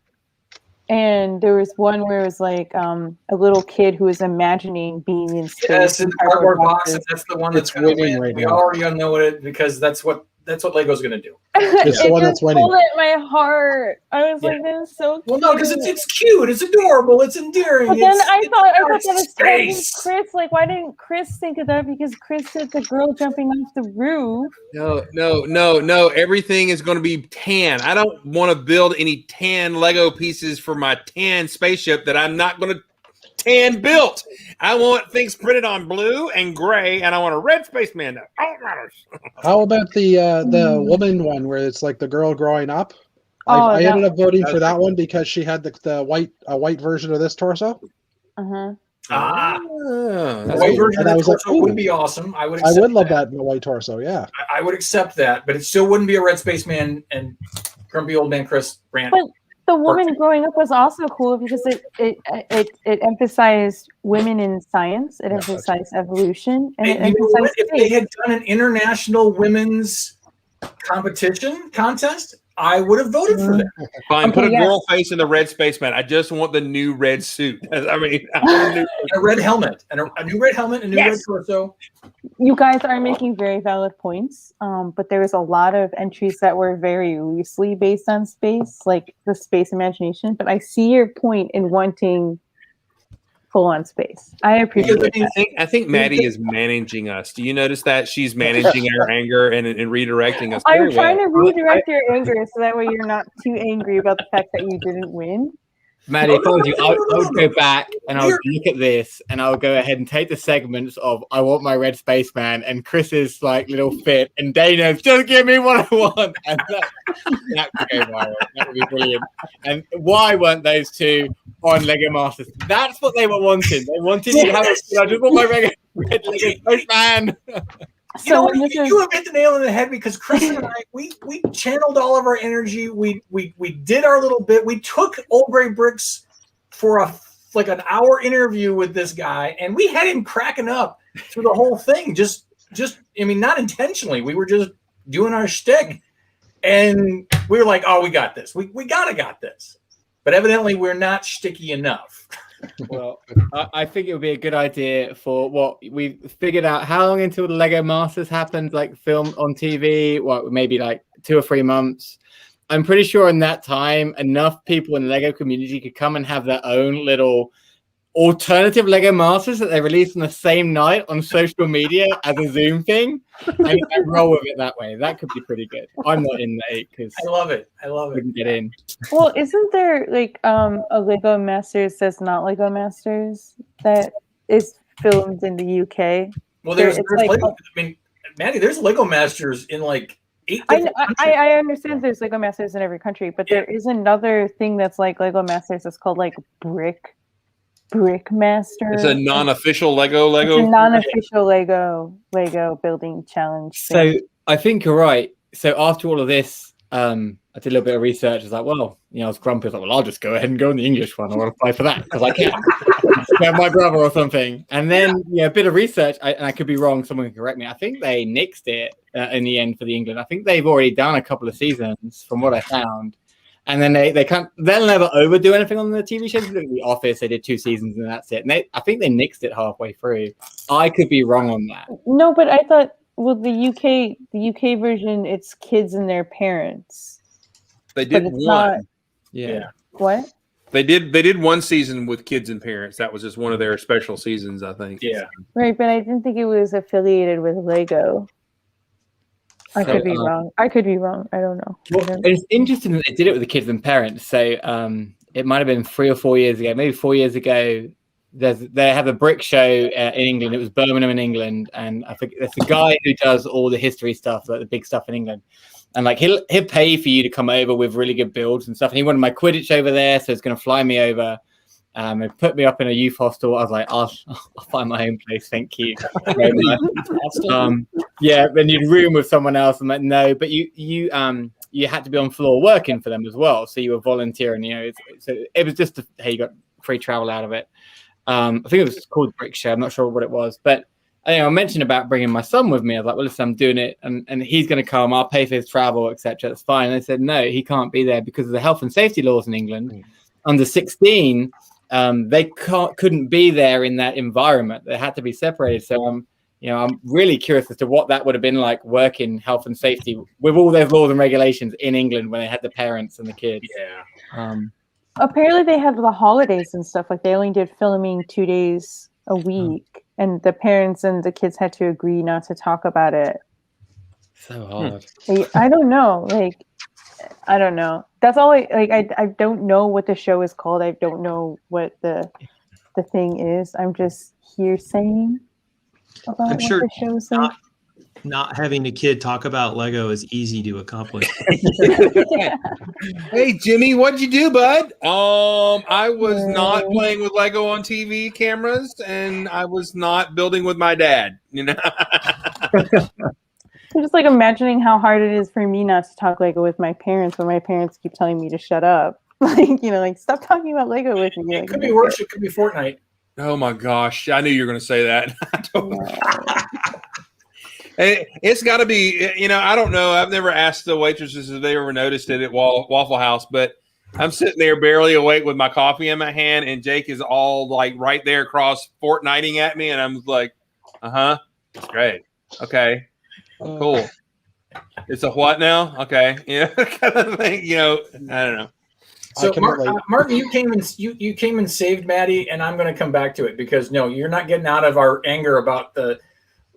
B: and there was one where it was a little kid who was imagining being in space.
E: Yes, in the cardboard box, and that's the one that's winning right now. We already know it because that's That's what Lego's going to do.
J: It's the
B: It
J: one
B: just
J: that's winning.
B: pulled at my heart. I was
E: Yeah.
B: like, "That is so cute."
E: Well, no, because it's cute, it's adorable, it's endearing.
B: But then I thought that
E: it's
B: was totally
E: space.
B: Chris. Like, why didn't Chris think of that? Because Chris said the girl jumping off the roof.
A: No. Everything is going to be tan. I don't want to build any tan Lego pieces for my tan spaceship that I'm not going to tan built. I want things printed on blue and gray, and I want a red spaceman. All it matters.
J: How about the woman one where it's like the girl growing up?
B: Oh,
J: I ended up voting
A: that's
J: for that
A: pretty
J: one because she had the white version of this torso.
B: Uh-huh.
E: The white version of
J: And I
E: the
J: was like,
E: torso would
J: ooh.
E: be awesome. I would.
J: I
E: Accept
J: would love
E: that
J: in the white torso. Yeah.
E: I would accept that, but it still wouldn't be a red spaceman and grumpy old man Chris Brandt.
B: But the woman growing up was also cool because it emphasized women in science. It emphasized evolution, and it
E: You know what?
B: emphasized
E: If they
B: space.
E: had done an international women's contest, I would have voted for that.
A: Fine,
B: Okay,
A: put a
B: yes.
A: girl face in the red spaceman. I just want the new red suit. I mean, I want a new-
E: And a red helmet, and a new red helmet, and a new red torso.
B: You guys are making very valid points, but there was a lot of entries that were very loosely based on space, like the space imagination. But I see your point in wanting full-on space. I appreciate that.
A: I think Maddie is managing us. Do you notice that she's managing our anger and redirecting us?
B: I'm
A: very
B: trying
A: well.
B: to redirect your anger so that way you're not too angry about the fact that you didn't win.
H: Maddie, if I was you, I would go back and I would look at this and I would go ahead and take the segments of I want my red spaceman and Chris's like little fit and Dana's just give me what I want. And that would go viral. That would be brilliant. And why weren't those two on Lego Masters? That's what they were wanting. They wanted you to have I just want my red Lego spaceman.
E: You know,
B: So this
E: you have hit the nail on the head because Chris and I, we channeled all of our energy. We did our little bit. We took Old Gray Bricks for an hour interview with this guy, and we had him cracking up through the whole thing. Just I mean, not intentionally. We were just doing our shtick, and we were like, "Oh, we got this. We got this." But evidently, we're not shticky enough.
H: Well, I think it would be a good idea for what we figured out. How long until the Lego Masters happened, like film on TV? What, maybe like 2 or 3 months? I'm pretty sure in that time, enough people in the Lego community could come and have their own little alternative Lego Masters that they release on the same night on social media as a Zoom thing and roll with it that way. That could be pretty good. I'm not in that because
E: I love it. I
H: wouldn't get in.
B: Well, isn't there like a Lego Masters that's not Lego Masters that is filmed in the UK?
E: Well, there's
B: like-
E: Lego. I mean, Maddie, there's Lego Masters in like 8 different countries.
B: I understand there's Lego Masters in every country, but there is another thing that's like Lego Masters. It's called like Brick Master.
A: It's a non-official Lego.
B: It's a non-official Lego building challenge thing.
H: So I think you're right. So after all of this, I did a little bit of research. I was like, well, I was grumpy. I was like, well, I'll just go ahead and go in the English one. I want to apply for that because I can. Have my brother or something. And then, a bit of research, and I could be wrong. Someone can correct me. I think they nixed it in the end for the England. I think they've already done a couple of seasons from what I found. And then they'll never overdo anything on the TV shows. Look at The Office, they did 2 seasons and that's it. And I think they nixed it halfway through. I could be wrong on that.
B: No, but I thought, well, the UK version, it's kids and their parents.
A: They did
B: But it's
A: one.
B: not-
H: Yeah.
B: What?
A: They did one season with kids and parents. That was just one of their special seasons, I think.
E: Yeah.
B: Right, but I didn't think it was affiliated with Lego. I could be wrong. I don't know.
H: Well, it's interesting that they did it with the kids and parents. So it might have been 3 or 4 years ago, maybe 4 years ago. They have a brick show in England. It was Birmingham in England, and I think it's the guy who does all the history stuff, like the big stuff in England. And like he'll pay for you to come over with really good builds and stuff. And he wanted my Quidditch over there, so he's going to fly me over. And put me up in a youth hostel. I was like, I'll find my own place, thank you. Yeah, then you'd room with someone else. I'm like, no, but you had to be on floor working for them as well, so you were volunteering. So it was just hey, you got free travel out of it. I think it was called Brick Show. I'm not sure what it was, but I mentioned about bringing my son with me. I was like, well, listen, I'm doing it, and he's going to come. I'll pay for his travel, etc. That's fine. And they said no, he can't be there because of the health and safety laws in England. Under 16. They couldn't be there in that environment. They had to be separated. So I'm really curious as to what that would have been like working health and safety with all those laws and regulations in England when they had the parents and the kids.
E: Yeah.
B: Apparently they have the holidays and stuff. Like they only did filming 2 days a week, and the parents and the kids had to agree not to talk about it.
D: So hard.
B: I don't know. Like, I don't know. That's all I don't know what the show is called. I don't know what the thing is. I'm just hearsaying about
I: I'm
B: what
I: sure
B: the show is like.
I: not having a kid talk about Lego is easy to accomplish.
A: Hey Jimmy, what'd you do, bud? I was not playing with Lego on TV cameras, and I was not building with my dad.
B: I'm just like imagining how hard it is for me not to talk Lego with my parents when my parents keep telling me to shut up. Like stop talking about Lego with me.
E: It could be worse. It could be Fortnite.
A: Oh my gosh, I knew you were going to say that. It's got to be, I don't know. I've never asked the waitresses if they ever noticed it at Waffle House, but I'm sitting there barely awake with my coffee in my hand, and Jake is all like right there across Fortniting at me, and I'm like, it's great. Okay, cool. It's a what now? Okay, kind of thing. I don't know.
E: So Martin, you came and saved Maddie, and I'm going to come back to it because no, you're not getting out of our anger about the.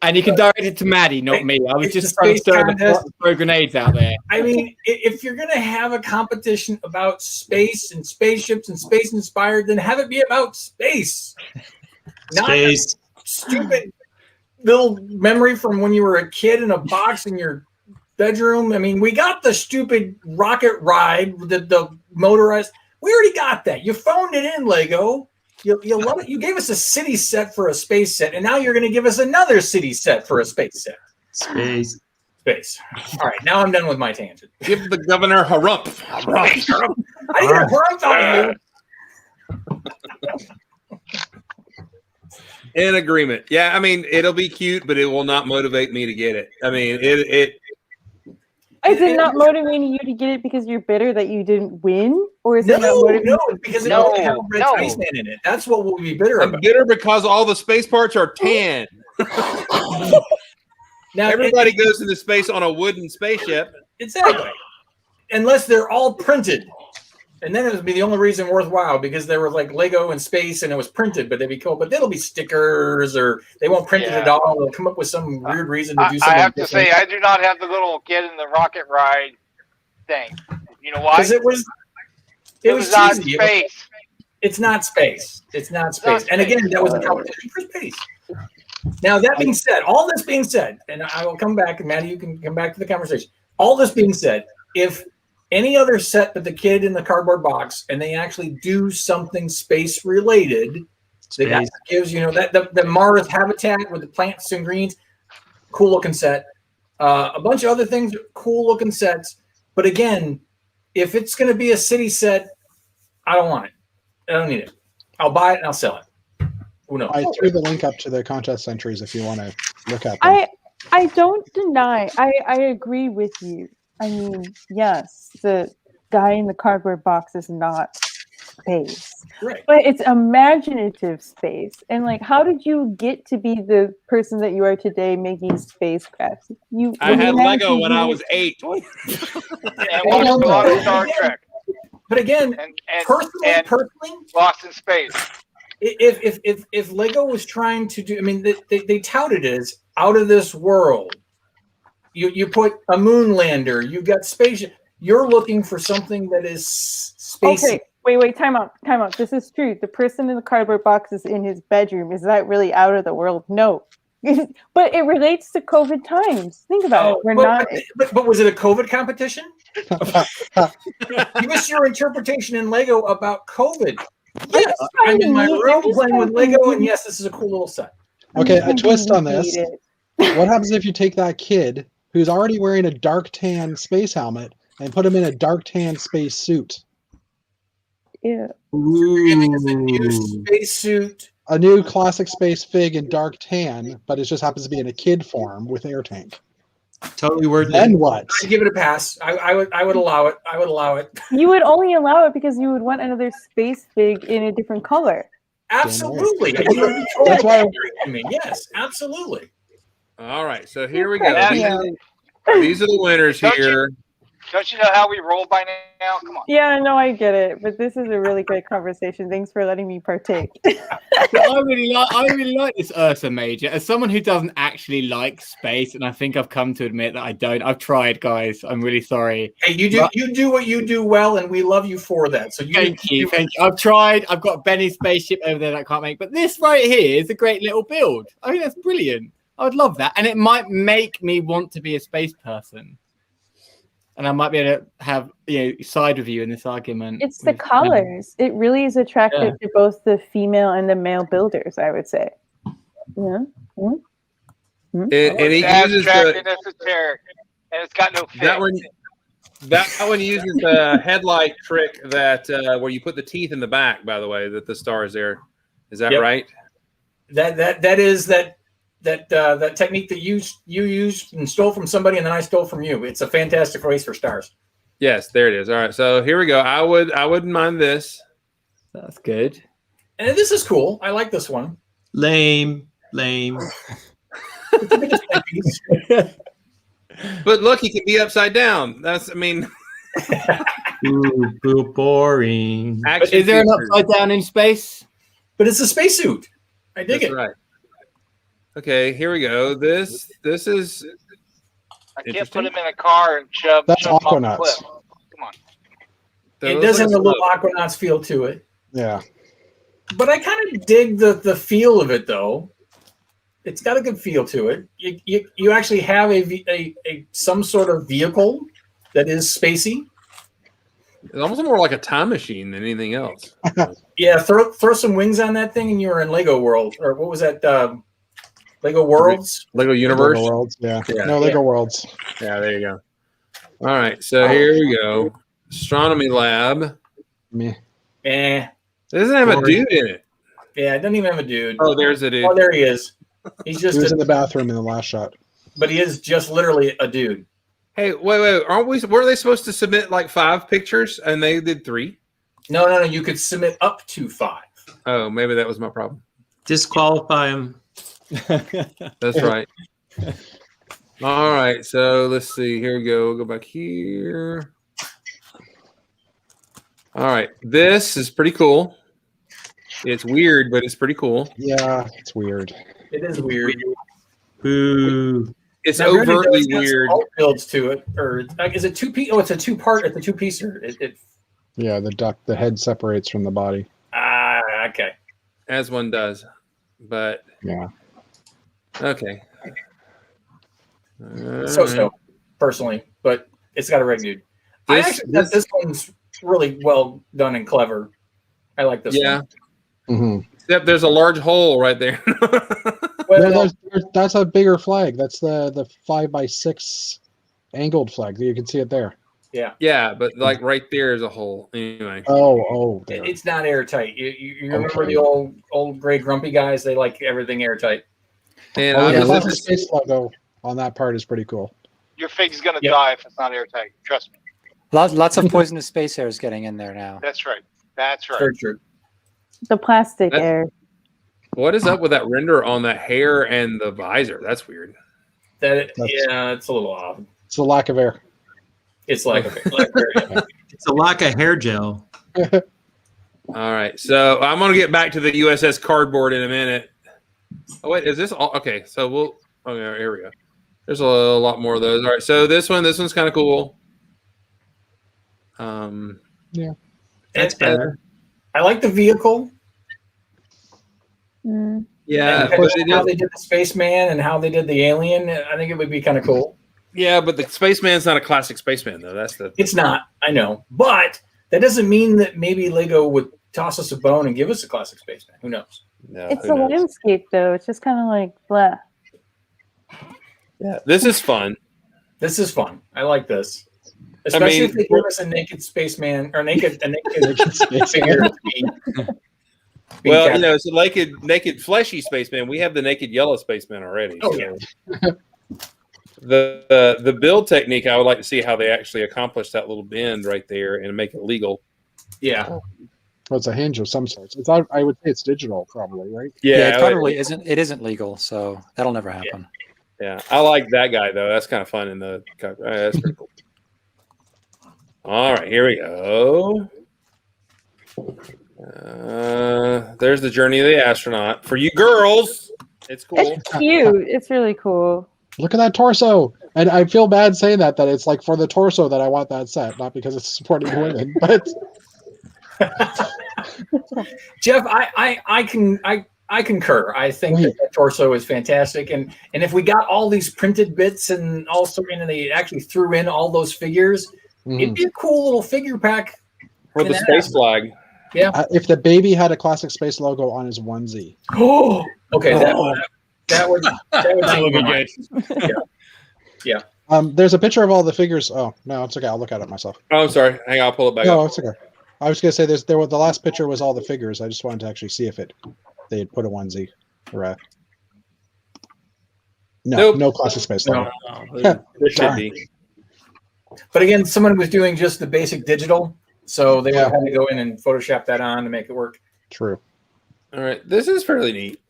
H: And you can direct it to Maddie, not me. I was just trying to throw grenades out there.
E: I mean, if you're going to have a competition about space and spaceships and space inspired, then have it be about space.
I: Space.
E: Not stupid little memory from when you were a kid in a box in your bedroom. I mean, we got the stupid rocket ride, the motorized. We already got that. You phoned it in, Lego. You love it. You gave us a city set for a space set, and now you're going to give us another city set for a space set.
I: Space.
E: All right, now I'm done with my tangent.
A: Give the governor a rump.
E: I didn't get a rump out of you.
A: In agreement. Yeah, I mean, it'll be cute, but it will not motivate me to get it. I mean, it
B: Is it not motivating you to get it because you're bitter that you didn't win? Or is it not motivating
E: No, because it doesn't have a red spaceman in it. That's what we'll be bitter about.
A: I'm bitter because all the space parts are tan. Now everybody goes into space on a wooden spaceship.
E: Exactly. Unless they're all printed. And then it would be the only reason worthwhile because they were like Lego in space and it was printed, but they'd be cool. But it'll be stickers or they won't print it at all. They'll come up with some weird reason to do something.
F: I have to say, I do not have the little kid in the rocket ride thing. You know why?
E: Because it was
F: not
E: cheesy.
F: space.
E: It's not space. It's not space. And again, that was a competition for space. Now, that being said, all this being said, and I will come back, and Maddie, you can come back to the conversation. All this being said, if any other set but the kid in the cardboard box, and they actually do something space related, that gives that the Mars habitat with the plants and greens, cool looking set. A bunch of other things, cool looking sets. But again, if it's going to be a city set, I don't want it. I don't need it. I'll buy it and I'll sell it. Who knows?
J: I threw the link up to the contest entries if you want to look at them.
B: I don't deny. I agree with you. I mean, yes, the guy in the cardboard box is not space,
E: right?
B: But it's imaginative space. And like, how did you get to be the person that you are today making spacecraft?
A: I had Lego when I was 8.
F: And watched a lot of Star Trek.
E: But again,
F: and
E: personally,
F: Lost in Space.
E: If Lego was trying to do, I mean, they touted it as out of this world. You put a moon lander, you got space. You're looking for something that is space.
B: Okay, wait, time out. This is true. The person in the cardboard box is in his bedroom. Is that really out of the world? No. But it relates to COVID times. Think about it.
E: But was it a COVID competition? Give us your interpretation in Lego about COVID. Yes, I'm in my room playing with Lego, and yes, this is a cool little set.
J: Okay, a twist on this. What happens if you take that kid who's already wearing a dark tan space helmet and put him in a dark tan space suit?
B: Yeah.
E: You're giving us a new space suit.
J: A new classic space fig in dark tan, but it just happens to be in a kid form with air tank.
I: Totally worth it.
J: Then what?
E: I'd give it a pass. I would allow it. I would allow it.
B: You would only allow it because you would want another space fig in a different color.
E: Absolutely.
J: That's why.
E: I mean, yes, absolutely.
A: All right, so here we go.
F: Yeah.
A: These are the winners here.
F: Don't you know how we roll by now? Come on.
B: Yeah, no, I get it, but this is a really great conversation. Thanks for letting me partake.
H: I really like this Ursa Major. As someone who doesn't actually like space, and I think I've come to admit that I don't. I've tried, guys. I'm really sorry.
E: Hey, you do what you do well, and we love you for that. So
H: Thank you. I've tried. I've got Benny's spaceship over there that I can't make, but this right here is a great little build. I think that's brilliant. I would love that, and it might make me want to be a space person. And I might be able to have side with you in this argument.
B: It's the colors. It really is attractive to both the female and the male builders, I would say. Yeah. Mm-hmm.
A: It uses
F: and esoteric, and it's got no fit.
A: That one uses the headlight trick that where you put the teeth in the back. By the way, that the star is there. Is that right?
E: That is that technique that you used and stole from somebody, and then I stole from you. It's a fantastic race for stars.
A: Yes, there it is. All right, so here we go. I wouldn't mind this.
H: That's good.
E: And this is cool. I like this one.
I: Lame.
A: But look, he can be upside down.
I: Ooh, boring.
H: But is there an upside down in space?
E: But it's a spacesuit. I dig it.
A: Right. Okay, here we go. This is.
F: I can't put him in a car and shove him off the cliff. Come on.
E: It does have a little Aquanauts feel to it.
J: Yeah.
E: But I kind of dig the feel of it, though. It's got a good feel to it. You actually have a some sort of vehicle that is spacey.
A: It's almost more like a time machine than anything else.
E: Yeah, throw some wings on that thing, and you're in Lego World, or what was that? Lego Worlds,
A: Lego Universe,
J: Lego Worlds. Yeah. No, Lego Worlds.
A: Yeah, there you go. All right, so here we go. Astronomy lab.
J: Me.
E: It
A: doesn't have a dude in it.
E: Yeah, it doesn't even have a dude.
A: Oh, there's a dude.
E: Oh, there he is. He was
J: in the bathroom in the last shot.
E: But he is just literally a dude.
A: Hey, wait! Were they supposed to submit like 5 pictures and they did 3?
E: No. You could submit up to 5.
A: Oh, maybe that was my problem.
I: Disqualify him.
A: That's right. All right, so let's see. Here we go. We'll go back here. All right, this is pretty cool. It's weird, but it's pretty cool.
J: Yeah, it's weird.
E: It is weird.
I: Boo.
A: It's overtly
E: got
A: weird.
E: Some builds to it, or is it 2 piece? Oh, it's a 2-part. It's a 2-piecer.
J: Yeah, the head separates from the body.
E: Okay.
A: As one does, but
J: yeah.
A: Okay.
E: So personally, but it's got a rig dude. I actually think this one's really well done and clever. I like this one.
A: Yeah.
J: Mm-hmm.
A: Except there's a large hole right there.
J: Well, that's a bigger flag. That's the 5x6 angled flag. You can see it there.
E: Yeah.
A: Yeah, but like right there is a hole. Anyway.
J: Oh. There.
E: It's not airtight. You remember the old gray grumpy guys? They like everything airtight.
A: And
J: the space logo on that part is pretty cool.
F: Your fig's gonna die if it's not airtight. Trust me.
G: Lots of poisonous space air is getting in there now.
F: That's right. That's right.
E: Very true.
B: The plastic air.
A: What is up with that render on the hair and the visor? That's weird.
E: It's a little odd.
J: It's a lack of air.
E: It's like
I: it's a lack of hair gel.
A: All right, so I'm gonna get back to the USS Cardboard in a minute. Oh wait, is this all okay? So here we go. There's a lot more of those. All right, so this one's kind of cool.
J: Yeah,
E: that's better. I like the vehicle.
A: Yeah,
E: and how they did the spaceman and how they did the alien. I think it would be kind of cool.
A: Yeah, but the spaceman's not a classic spaceman though.
E: It's not. I know, but that doesn't mean that maybe Lego would toss us a bone and give us a classic spaceman. Who knows?
A: No,
B: it's a landscape though. It's just kind of like blah.
A: Yeah, this is fun.
E: This is fun. I like this, especially if they give us a naked spaceman or a naked space figure.
A: Well, it's a naked fleshy spaceman. We have the naked yellow spaceman already.
E: Oh,
A: so. Yeah. The build technique, I would like to see how they actually accomplish that little bend right there and make it legal.
E: Yeah.
J: Well, it's a hinge of some sort. I would say it's digital, probably, right?
G: Yeah, it probably isn't. It isn't legal, so that'll never happen.
A: Yeah, I like that guy though. That's kind of fun in the. That's pretty cool. All right, here we go. There's the journey of the astronaut for you girls. It's cool.
B: It's cute. It's really cool.
J: Look at that torso. And I feel bad saying that it's like for the torso that I want that set, not because it's supporting women, but
E: Jeff, I concur. I think that torso is fantastic, and if we got all these printed bits and also they actually threw in all those figures, it'd be a cool little figure pack
A: for the space flag.
E: Yeah,
J: if the baby had a classic space logo on his onesie.
E: Oh, okay, that would be good. Yeah.
J: There's a picture of all the figures. Oh no, it's okay. I'll look at it myself.
A: Oh, I'm sorry. Hang on, I'll pull it back.
J: No,
A: up.
J: it's okay. I was gonna say the last picture was all the figures. I just wanted to actually see if they had put a onesie or a. No classic space logo.
A: No, there should be.
E: But again, someone was doing just the basic digital, so they would have to go in and Photoshop that on to make it work.
J: True.
A: All right, this is fairly neat.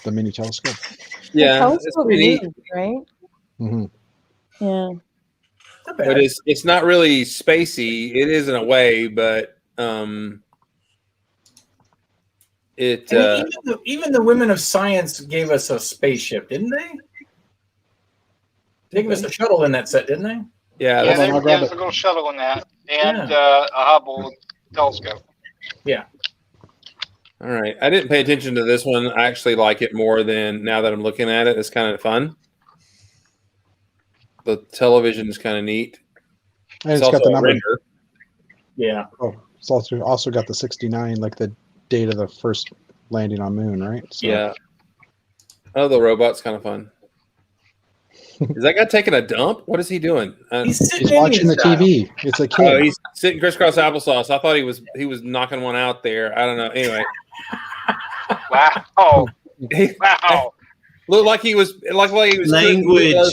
J: The mini telescope.
B: Yeah,
A: it's pretty neat,
B: right?
J: Mm-hmm.
B: Yeah.
A: But it's not really spacey. It is in a way, but
E: even the women of science gave us a spaceship, didn't they? They gave us a shuttle in that set, didn't they?
A: Yeah,
F: there was a little shuttle in that, and a Hubble telescope.
E: Yeah.
A: All right. I didn't pay attention to this one. I actually like it more than now that I'm looking at it. It's kind of fun. The television is kind of neat.
J: And it's got the number.
A: Render.
E: Yeah.
J: Oh, it's also got the 69, like the date of the first landing on moon, right? So.
A: Yeah. Oh, the robot's kind of fun. Is that guy taking a dump? What is he doing?
E: He's
J: watching the TV. It's a kid.
A: Oh, he's sitting crisscross applesauce. I thought he was knocking one out there. I don't know. Anyway.
F: Wow. Wow.
A: Looked like he was
I: language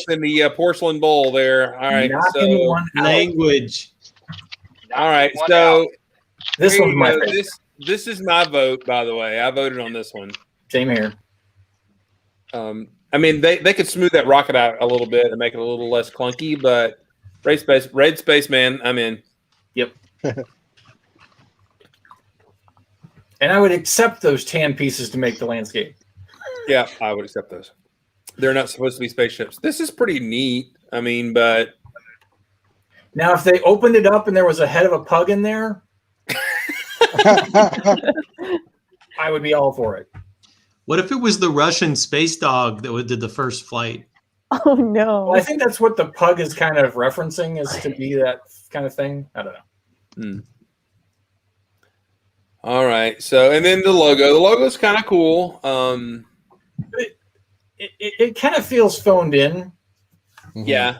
A: in the porcelain bowl there. All right. So
I: language.
A: All right. So
E: this one's my favorite.
A: This is my vote, by the way. I voted on this one.
E: Same here.
A: I mean, they could smooth that rocket out a little bit and make it a little less clunky, but Red Spaceman, I'm in.
E: Yep. And I would accept those tan pieces to make the landscape.
A: Yeah, I would accept those. They're not supposed to be spaceships. This is pretty neat. I mean, but
E: now if they opened it up and there was a head of a pug in there, I would be all for it.
I: What if it was the Russian space dog that did the first flight?
B: Oh no!
E: Well, I think that's what the pug is kind of referencing, is to be that kind of thing. I don't know.
A: All right. So, and then the logo. The logo is kind of cool.
E: It kind of feels phoned in.
A: Yeah.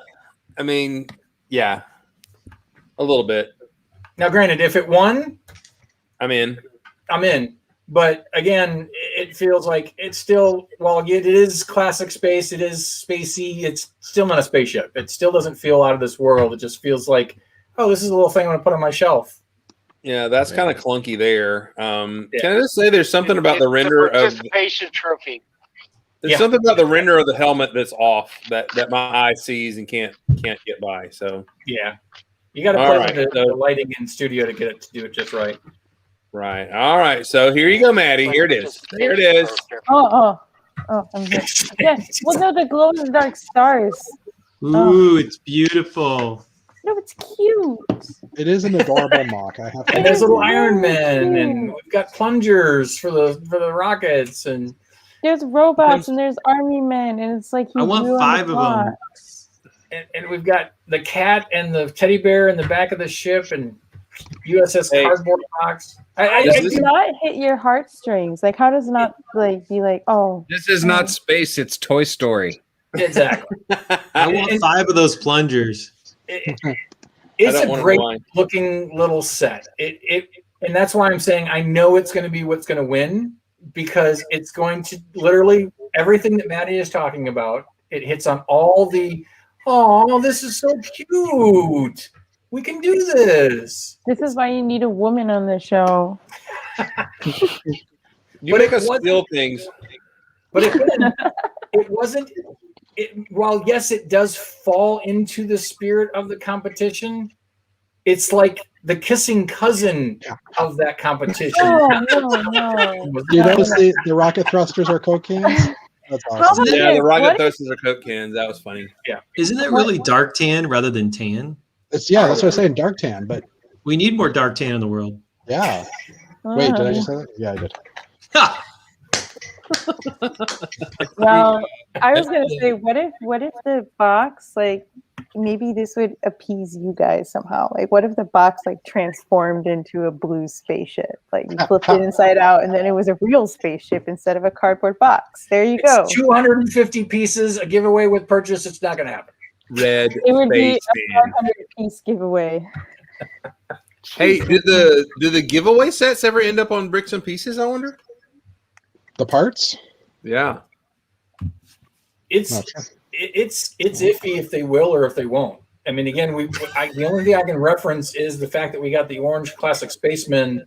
A: I mean, yeah, a little bit.
E: Now, granted, if it won,
A: I'm in.
E: But again, it feels like it's still, while it is classic space, it is spacey, it's still not a spaceship. It still doesn't feel out of this world. It just feels like, oh, this is a little thing I'm going to put on my shelf.
A: Yeah, that's kind of clunky there. Can I just say there's something about the render
F: of the participation trophy.
A: There's something about the render of the helmet that's off that my eye sees and can't get by. So
E: yeah, you got to play with the lighting in studio to get it to do it just right.
A: Right. All right. So here you go, Maddie. Here it is. There it is.
B: Oh, I'm here. Yes. Well, no, the glow in the dark stars.
I: Ooh, it's beautiful.
B: No, it's cute.
J: It is an adorable mock. I have to.
E: And there's little Iron Men, and we've got plungers for the rockets, and
B: there's robots, and there's army men, and it's like
I: I want 5 of them.
E: And we've got the cat and the teddy bear in the back of the ship, and USS cardboard box. I
B: do not hit your heartstrings. Like, how does it not be like, oh,
D: this is not space, it's Toy Story.
E: Exactly.
I: I want 5 of those plungers.
E: It's a great looking little set. And that's why I'm saying I know it's going to be what's going to win, because it's going to literally everything that Maddie is talking about. It hits on all the, oh, this is so cute. We can do this.
B: This is why you need a woman on the show.
A: You
E: But
A: make
E: it
A: us
E: wasn't-
A: steal things.
E: But again, it wasn't. While yes, it does fall into the spirit of the competition. It's like the kissing cousin of that competition.
B: Oh no.
J: Do you notice the rocket thrusters are Coke cans? That's
B: How
J: awesome.
B: about
A: Yeah, the
B: this?
A: rocket
B: What if-
A: thrusters are Coke cans. That was funny.
I: Isn't it really dark tan rather than tan?
J: That's what I'm saying, dark tan. But
I: We need more dark tan in the world.
J: yeah. Wait, did I just say that? Yeah, I did.
I: Ha!
B: Well, I was gonna say, what if the box, like, maybe this would appease you guys somehow? Like, what if the box like transformed into a blue spaceship? Like, you flipped it inside out, and then it was a real spaceship instead of a cardboard box. There you go.
E: It's 250 pieces, a giveaway with purchase. It's not going to happen.
A: Red
B: It would be
A: Space
B: a
A: Man.
B: 500-piece giveaway.
A: Hey, do the giveaway sets ever end up on Bricks and Pieces? I wonder.
J: The parts?
A: Yeah.
E: It's
J: Not sure.
E: it's iffy if they will or if they won't. I mean, again, the only thing I can reference is the fact that we got the orange classic spaceman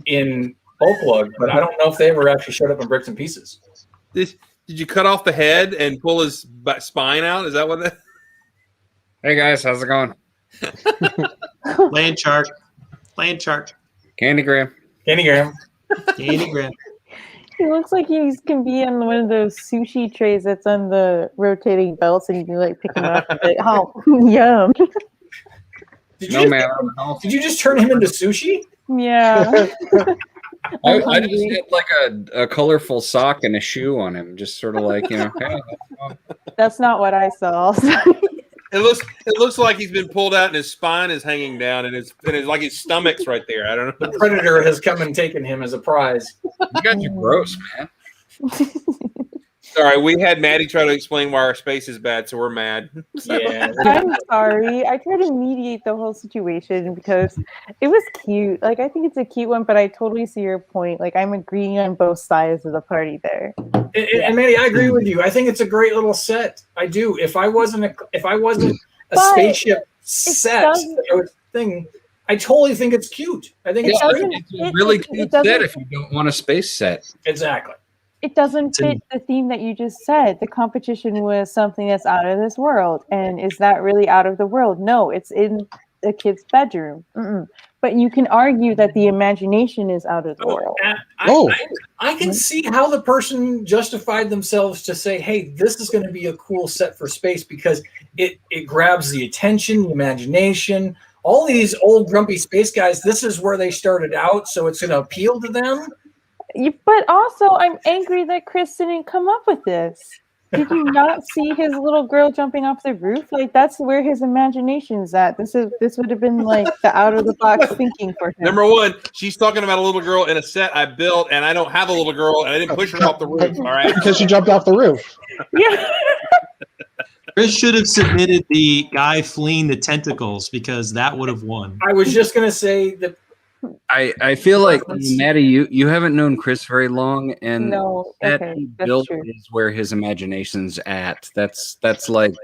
E: in bulk lug, but I don't know if they ever actually showed up in Bricks and Pieces.
A: Did you cut off the head and pull his spine out? Is that what that?
D: Hey guys, how's it going?
I: Land shark.
D: Candygram.
E: Candygram.
B: He looks like he can be on one of those sushi trays that's on the rotating belts, and you can like pick him up and be like, oh, yum.
E: Did
D: No
E: you,
D: man,
E: did you just turn him into sushi?
B: Yeah.
D: I just did like a colorful sock and a shoe on him, just sort of like, you know. Hey,
B: That's not what I saw.
A: It looks like he's been pulled out and his spine is hanging down and it's like his stomach's right there. I don't know.
E: The predator has come and taken him as a prize.
D: you guys are gross, man.
A: Sorry, we had Maddie try to explain why our space is bad, so we're mad.
E: Yeah.
B: I'm sorry. I tried to mediate the whole situation because it was cute. Like, I think it's a cute one, but I totally see your point. Like, I'm agreeing on both sides of the party there.
E: And Manny, I agree with you. I think it's a great little set. I do. If I wasn't a
B: But
E: spaceship set
B: doesn't-
E: or thing, I totally think it's cute. I think it's
D: Yeah,
E: great.
D: it's a really cute set if you don't want a space set.
E: Exactly.
B: It doesn't fit the theme that you just said. The competition was something that's out of this world. And is that really out of the world? No, it's in a kid's bedroom. But you can argue that the imagination is out of the world.
E: I can see how the person justified themselves to say, hey, this is going to be a cool set for space because it grabs the attention, the imagination. All these old grumpy space guys, this is where they started out, so it's going to appeal to them.
B: But also, I'm angry that Chris didn't come up with this. Did you not see his little girl jumping off the roof? Like, that's where his imagination's at. This would have been like the out of the box thinking for him.
A: Number one, she's talking about a little girl in a set I built, and I don't have a little girl, and I didn't push her off the roof. All right,
J: Because she jumped off the roof.
B: Yeah.
I: Chris should have submitted the guy fleeing the tentacles because that would have won.
E: I was just going to say that.
D: I feel like, Maddie, you haven't known Chris very long, and
B: No,
D: that
B: okay,
D: he
B: that's
D: built
B: true.
D: is where his imagination's at. That's like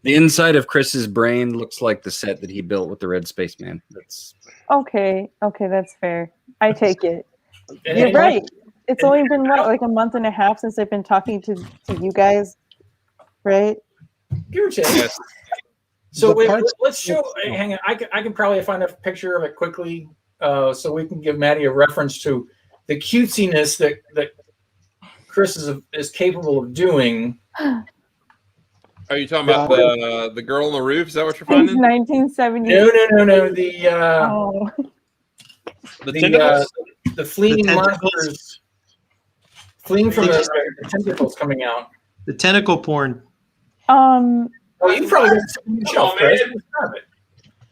D: the inside of Chris's brain looks like the set that he built with the Red Spaceman. That's
B: Okay, that's fair. I take it.
E: And-
B: You're
E: and-
B: right. It's only been what, like a month and a half since I've been talking to you guys, right?
E: Give or take.
A: Yes.
E: So
J: The
E: wait,
J: parts-
E: let's show. Hang on, I can probably find a picture of it quickly, so we can give Maddie a reference to the cutesiness that Chris is capable of doing.
A: Are you talking about the girl on the roof? Is that what you're
B: Since
A: finding?
B: 1970.
E: No. The
B: Oh.
A: The tentacles?
E: the fleeing
I: The tentacles?
E: monsters, fleeing from the tentacles coming out.
I: The tentacle porn.
E: Oh, you probably got some shelf, Chris.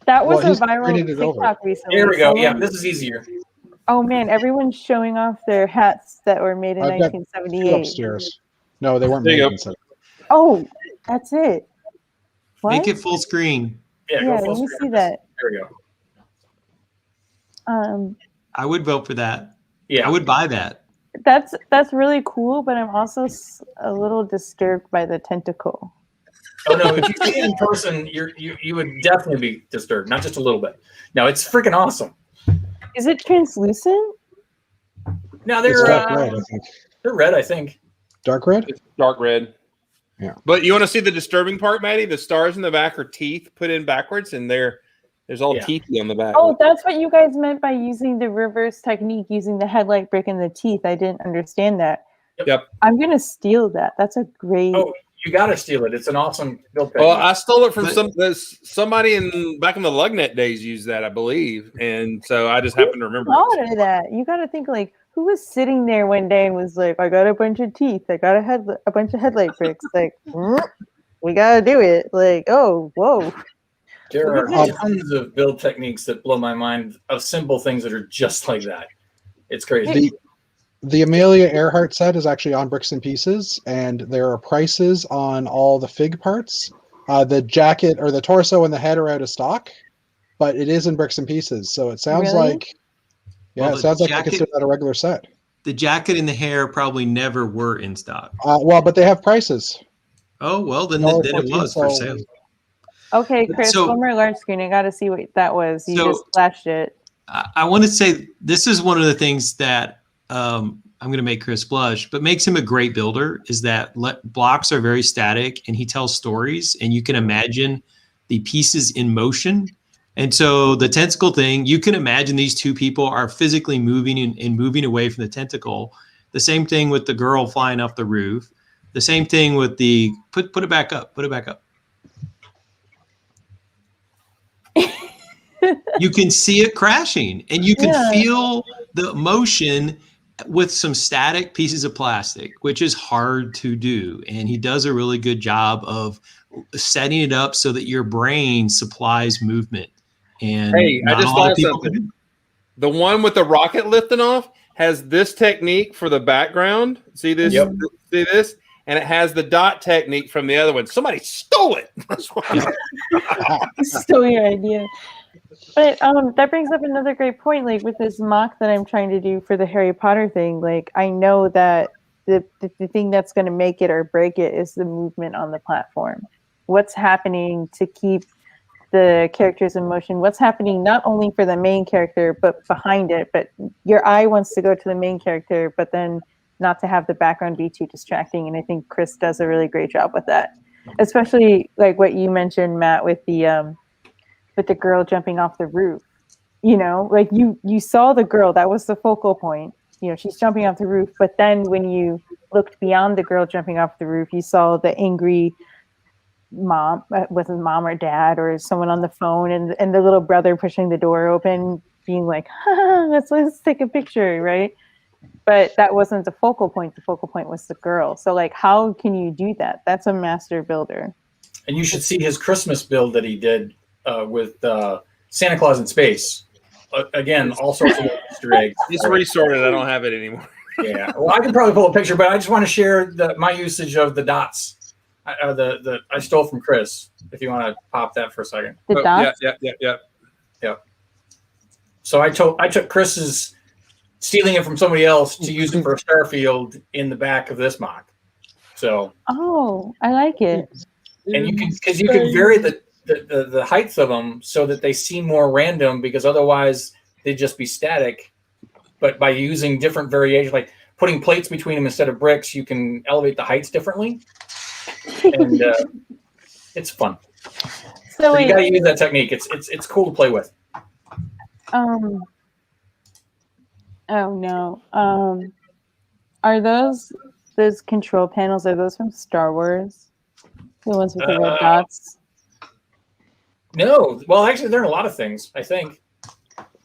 B: That was
J: Well, he's
B: a viral
J: printed it over.
B: TikTok recently.
E: There we go. Yeah,
B: Someone-
E: this is easier.
B: Oh man, everyone's showing off their hats that were made in
J: I've got two
B: 1978.
J: upstairs. No, they weren't
A: There you
J: made
A: go.
J: inside.
B: Oh, that's it. What?
I: Make it full screen.
E: Yeah,
B: Yeah,
E: go full
B: let me
E: screen.
B: see that.
E: There we go.
I: I would vote for that.
E: Yeah,
I: I would buy that.
B: That's really cool, but I'm also a little disturbed by the tentacle.
E: Oh no! If you see it in person, you would definitely be disturbed, not just a little bit. No, it's freaking awesome.
B: Is it translucent?
E: No,
J: It's
E: they're
J: dark red, I think.
E: they're red, I think.
J: Dark red?
A: It's dark red.
J: Yeah.
A: But you want to see the disturbing part, Maddie? The stars in the back are teeth put in backwards, and there's all teethy on the back.
B: Oh, that's what you guys meant by using the reverse technique, using the headlight brick and the teeth. I didn't understand that.
A: Yep.
B: I'm gonna steal that. That's a great.
E: Oh, you got to steal it. It's an awesome build technique.
A: Well, I stole it from somebody back in the Lugnet days used that, I believe, and so I just happened to remember.
B: Thought of that. You got to think like, who was sitting there one day and was like, "I got a bunch of teeth. I got a bunch of headlight bricks. Like, we gotta do it." Like, oh, whoa.
E: There are tons of build techniques that blow my mind of simple things that are just like that. It's crazy.
J: The Amelia Earhart set is actually on Bricks and Pieces, and there are prices on all the fig parts. The jacket or the torso and the head are out of stock, but it is in Bricks and Pieces. So it sounds like, it sounds like I consider that a regular set.
I: The jacket and the hair probably never were in stock.
J: Well, but they have prices.
I: Oh, well, then it was for sale.
B: Okay, Chris, one more large screen. I got to see what that was. You just flashed it.
I: I want to say this is one of the things that I'm going to make Chris blush, but makes him a great builder is that blocks are very static and he tells stories and you can imagine the pieces in motion. And so the tentacle thing, you can imagine these two people are physically moving and moving away from the tentacle. The same thing with the girl flying off the roof. The same thing with the put it back up. Put it back up. You can see it crashing and you can feel the motion with some static pieces of plastic, which is hard to do. And he does a really good job of setting it up so that your brain supplies movement. And
A: hey, I just thought something. The one with the rocket lifting off has this technique for the background. See this?
E: Yep.
A: See this? And it has the dot technique from the other one. Somebody stole it. That's why.
B: Stole your idea. But that brings up another great point. Like with this mock that I'm trying to do for the Harry Potter thing, like I know that the thing that's going to make it or break it is the movement on the platform. What's happening to keep the characters in motion? What's happening not only for the main character but behind it? But your eye wants to go to the main character, but then not to have the background be too distracting. And I think Chris does a really great job with that, especially like what you mentioned, Matt, with the girl jumping off the roof. You know, like you saw the girl, that was the focal point. You know, she's jumping off the roof, but then when you looked beyond the girl jumping off the roof, you saw the angry mom with a mom or dad or someone on the phone, and the little brother pushing the door open, being like, let's take a picture, right? But that wasn't the focal point. The focal point was the girl. So like, how can you do that? That's a master builder.
E: And you should see his Christmas build that he did with Santa Claus in space. Again, all sorts of Easter eggs.
A: It's resorted. I don't have it anymore.
E: Yeah. Well, I can probably pull a picture, but I just want to share my usage of the dots. I stole from Chris. If you want to pop that for a second.
B: The dots?
A: Yeah.
E: So I took Chris's stealing it from somebody else to use it for a star field in the back of this mock. So.
B: Oh, I like it.
E: And you can vary the heights of them so that they seem more random, because otherwise they'd just be static. But by using different variations, like putting plates between them instead of bricks, you can elevate the heights differently. And it's fun. So you got to use that technique. It's cool to play with.
B: Oh no. Are those control panels? Are those from Star Wars? The ones with the red dots?
E: No. Well, actually, they're in a lot of things, I think.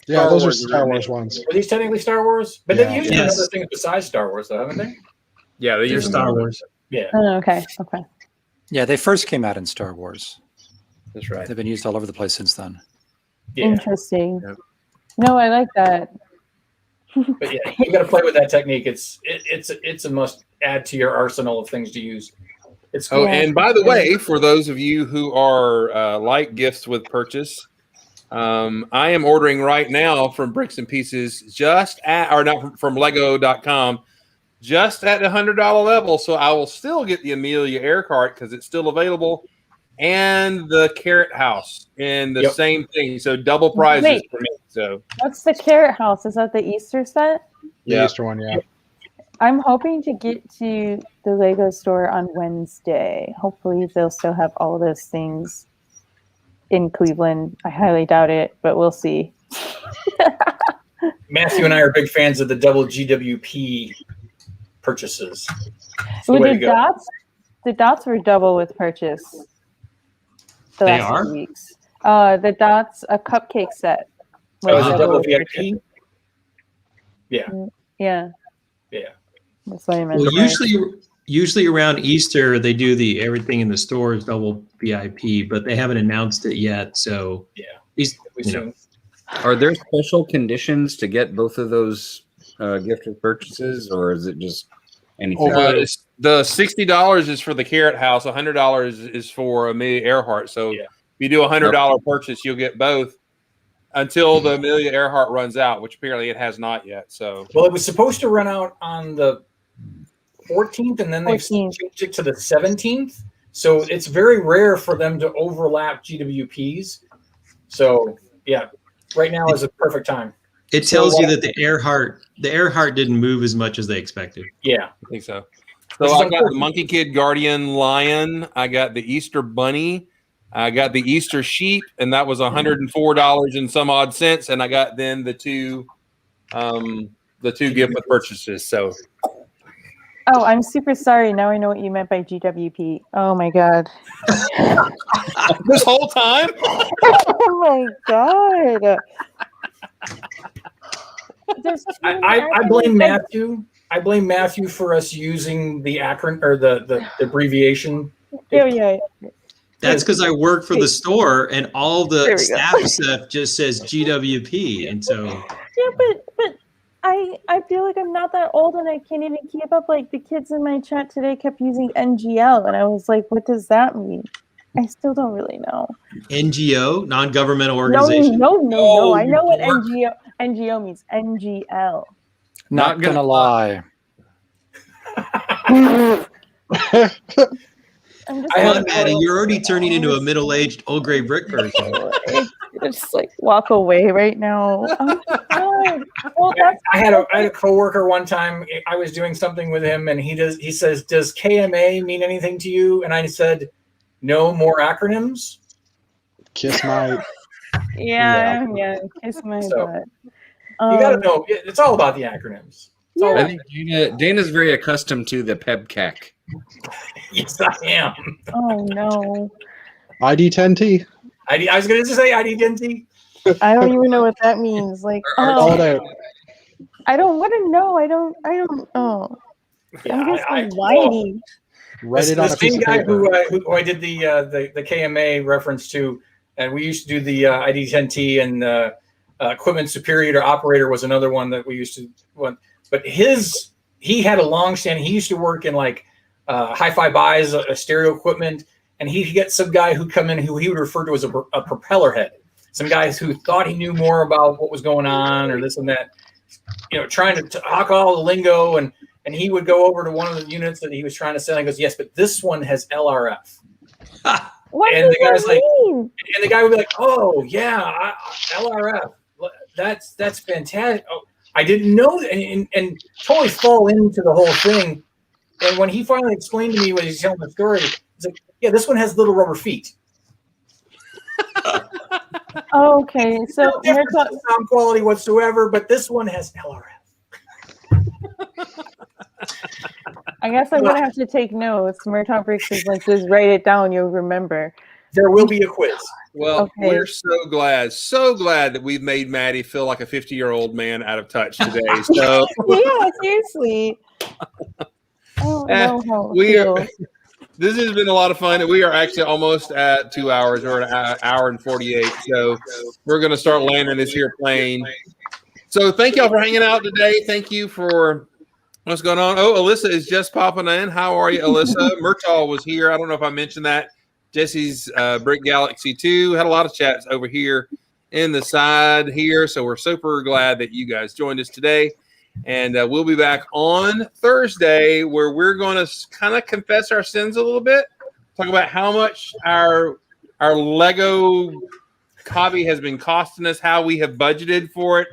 J: Yeah, those are Star Wars ones.
E: Are these technically Star Wars? But they've used other things besides Star Wars, though, haven't they?
A: Yeah, they use
I: Star Wars.
E: Yeah.
B: Oh, okay.
G: Yeah, they first came out in Star Wars.
A: That's right.
G: They've been used all over the place since then.
E: Yeah.
B: Interesting. Yep. No, I like that.
E: But yeah, you got to play with that technique. It's a must add to your arsenal of things to use. It's cool.
A: Oh, and by the way, for those of you who are like gifts with purchase, I am ordering right now from Bricks and Pieces from Lego.com, just at the $100 level. So I will still get the Amelia Earhart because it's still available, and the Carrot House in the same thing. So double prizes for me. So
B: what's the Carrot House? Is that the Easter set?
J: The Easter one, yeah.
B: I'm hoping to get to the Lego store on Wednesday. Hopefully, they'll still have all those things in Cleveland. I highly doubt it, but we'll see.
E: Matthew and I are big fans of the double GWP purchases. It's the
B: Well,
E: way to go.
B: the dots were double with purchase. The
I: They
B: last
I: are?
B: 2 weeks. The dots, a cupcake set.
E: Oh, is it double
B: with purchase.
E: VIP? Yeah.
B: Yeah.
E: Yeah.
B: That's what I meant.
I: Well, usually around Easter they do the everything in the store is double VIP, but they haven't announced it yet. So
E: Yeah.
I: these,
E: We
I: you know,
E: soon.
D: Are there special conditions to get both of those gifted purchases, or is it just anything?
A: The $60 is for the Carrot House. $100 is for Amelia Earhart. So
E: Yeah.
A: if you do a $100 purchase, you'll get both until the Amelia Earhart runs out, which apparently it has not yet. So
E: Well, it was supposed to run out on the 14th, and then they've
B: 14th.
E: changed it to the 17th. So it's very rare for them to overlap GWPs. So yeah, right now is a perfect time.
I: it tells you that the Earhart didn't move as much as they expected.
E: Yeah.
A: I think so.
E: Which
A: So
E: is
A: I got the
E: unfortunate.
A: Monkey Kid Guardian Lion. I got the Easter Bunny. I got the Easter Sheep, and that was $104 and some odd cents. And I got then the two gift with purchases. So
B: Oh, I'm super sorry. Now I know what you meant by GWP. Oh my god.
A: this whole time,
B: Oh my god. There's too many
E: I blame
B: acronyms.
E: Matthew. I blame Matthew for us using the acronym or the abbreviation.
B: Yeah.
I: That's because I work for the store and all
B: There
I: the
B: we go.
I: staff stuff just says GWP. And so
B: Yeah, but I feel like I'm not that old and I can't even keep up. Like the kids in my chat today kept using NGL, and I was like, what does that mean? I still don't really know.
I: NGO, non-governmental
B: No.
I: organization.
B: I know what
A: dork.
B: NGO means. NGL.
G: Not gonna lie.
B: I'm just
E: I
I: Come
E: have-
I: on, Maddie, you're already turning into a middle-aged old gray brick person.
B: just like walk away right now. Oh my god. Well, that's
E: I had a coworker one time. I was doing something with him, and he says, "Does KMA mean anything to you?" And I said, "No more acronyms."
J: Kiss my.
B: yeah. Kiss my
E: So,
B: butt.
E: You got to know. It's all about the acronyms. It's all
D: I
E: about-
D: think Dana's very accustomed to the PEBCAC.
E: Yes, I am.
B: Oh no.
J: ID10T.
E: I was going to say ID10T.
B: I don't even know what that means. Like,
J: All
B: oh,
J: out.
B: I don't want to know. I don't. Oh,
E: Yeah,
B: I'm just
E: I-
B: whiny.
J: Write it
E: the
J: on a piece
E: same
J: of
E: guy
J: paper.
E: who I did the KMA reference to, and we used to do the ID10T, and equipment superior to operator was another one that we used to want. But he had a long standing. He used to work in like hi-fi buys, stereo equipment, and he get some guy who come in who he would refer to as a propeller head. Some guys who thought he knew more about what was going on or this and that, trying to talk all the lingo, and he would go over to one of the units that he was trying to sell and goes, "Yes, but this one has LRF."
B: What
E: And
B: does
E: the guy's
B: that
E: like-
B: mean?
E: And the guy would be like, "Oh yeah, LRF. That's fantastic. Oh, I didn't know that," and totally fall into the whole thing. And when he finally explained to me when he's telling the story, he's like, "Yeah, this one has little rubber feet.
B: Okay, so
E: No difference in sound quality whatsoever, but this one has LRF."
B: I guess I'm gonna have to take notes. Murtaugh Briggs is like, just write it down. You'll remember.
E: There will be a quiz.
A: well,
B: Okay.
A: we're so glad that we've made Maddie feel like a 50-year-old man out of touch today. So
B: Yeah, seriously. I don't know how it
A: we are-
B: feels.
A: this has been a lot of fun. We are actually almost at 2 hours or an hour and 48. So we're going to start landing this here plane. So thank y'all for hanging out today. Thank you for what's going on. Oh, Alyssa is just popping in. How are you, Alyssa? Murtaugh was here. I don't know if I mentioned that. Jesse's Brick Galaxy 2 had a lot of chats over here in the side here. So we're super glad that you guys joined us today. And we'll be back on Thursday where we're going to kind of confess our sins a little bit, talk about how much our Lego hobby has been costing us, how we have budgeted for it,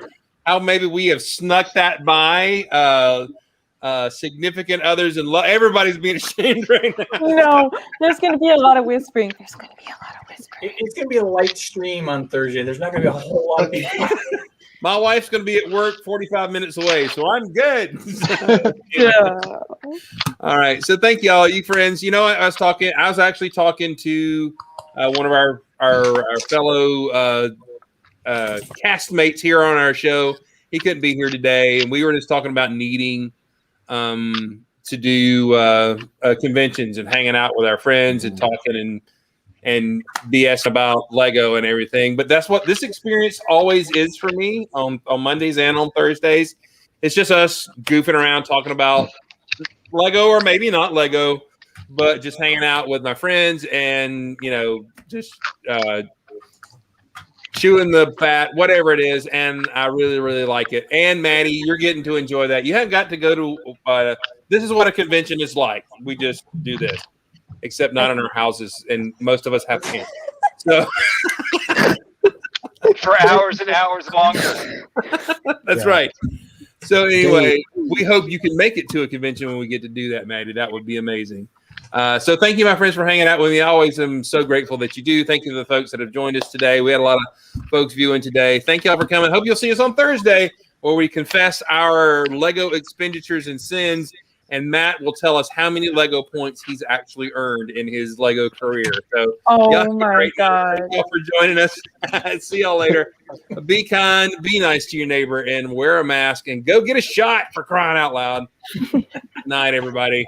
A: how maybe we have snuck that by significant others and everybody's being ashamed right now.
B: No, there's going to be a lot of whispering. There's going to be a lot of whispering.
E: It's going to be a light stream on Thursday. There's not going to be a whole lot of people.
A: My wife's going to be at work 45 minutes away, so I'm good.
B: Yeah.
A: All right. So thank y'all, you friends. You know, I was actually talking to one of our fellow castmates here on our show. He couldn't be here today, and we were just talking about needing to do conventions and hanging out with our friends and talking and BS about Lego and everything. But that's what this experience always is for me on Mondays and on Thursdays. It's just us goofing around talking about Lego, or maybe not Lego, but just hanging out with my friends and, you know, just chewing the fat, whatever it is. And I really, really like it. And Maddie, you're getting to enjoy that. You haven't got to go to this is what a convention is like. We just do this, except not in our houses. And most of us have kids. So
F: for hours and hours longer.
A: That's right. So anyway, we hope you can make it to a convention when we get to do that, Maddie. That would be amazing. So thank you, my friends, for hanging out with me. I always am so grateful that you do. Thank you to the folks that have joined us today. We had a lot of folks viewing today. Thank y'all for coming. Hope you'll see us on Thursday, where we confess our Lego expenditures and sins. And Matt will tell us how many Lego points he's actually earned in his Lego career. So,
B: Oh my God.
A: Thank y'all for joining us. See y'all later. Be kind, be nice to your neighbor, and wear a mask, and go get a shot, for crying out loud. Night, everybody.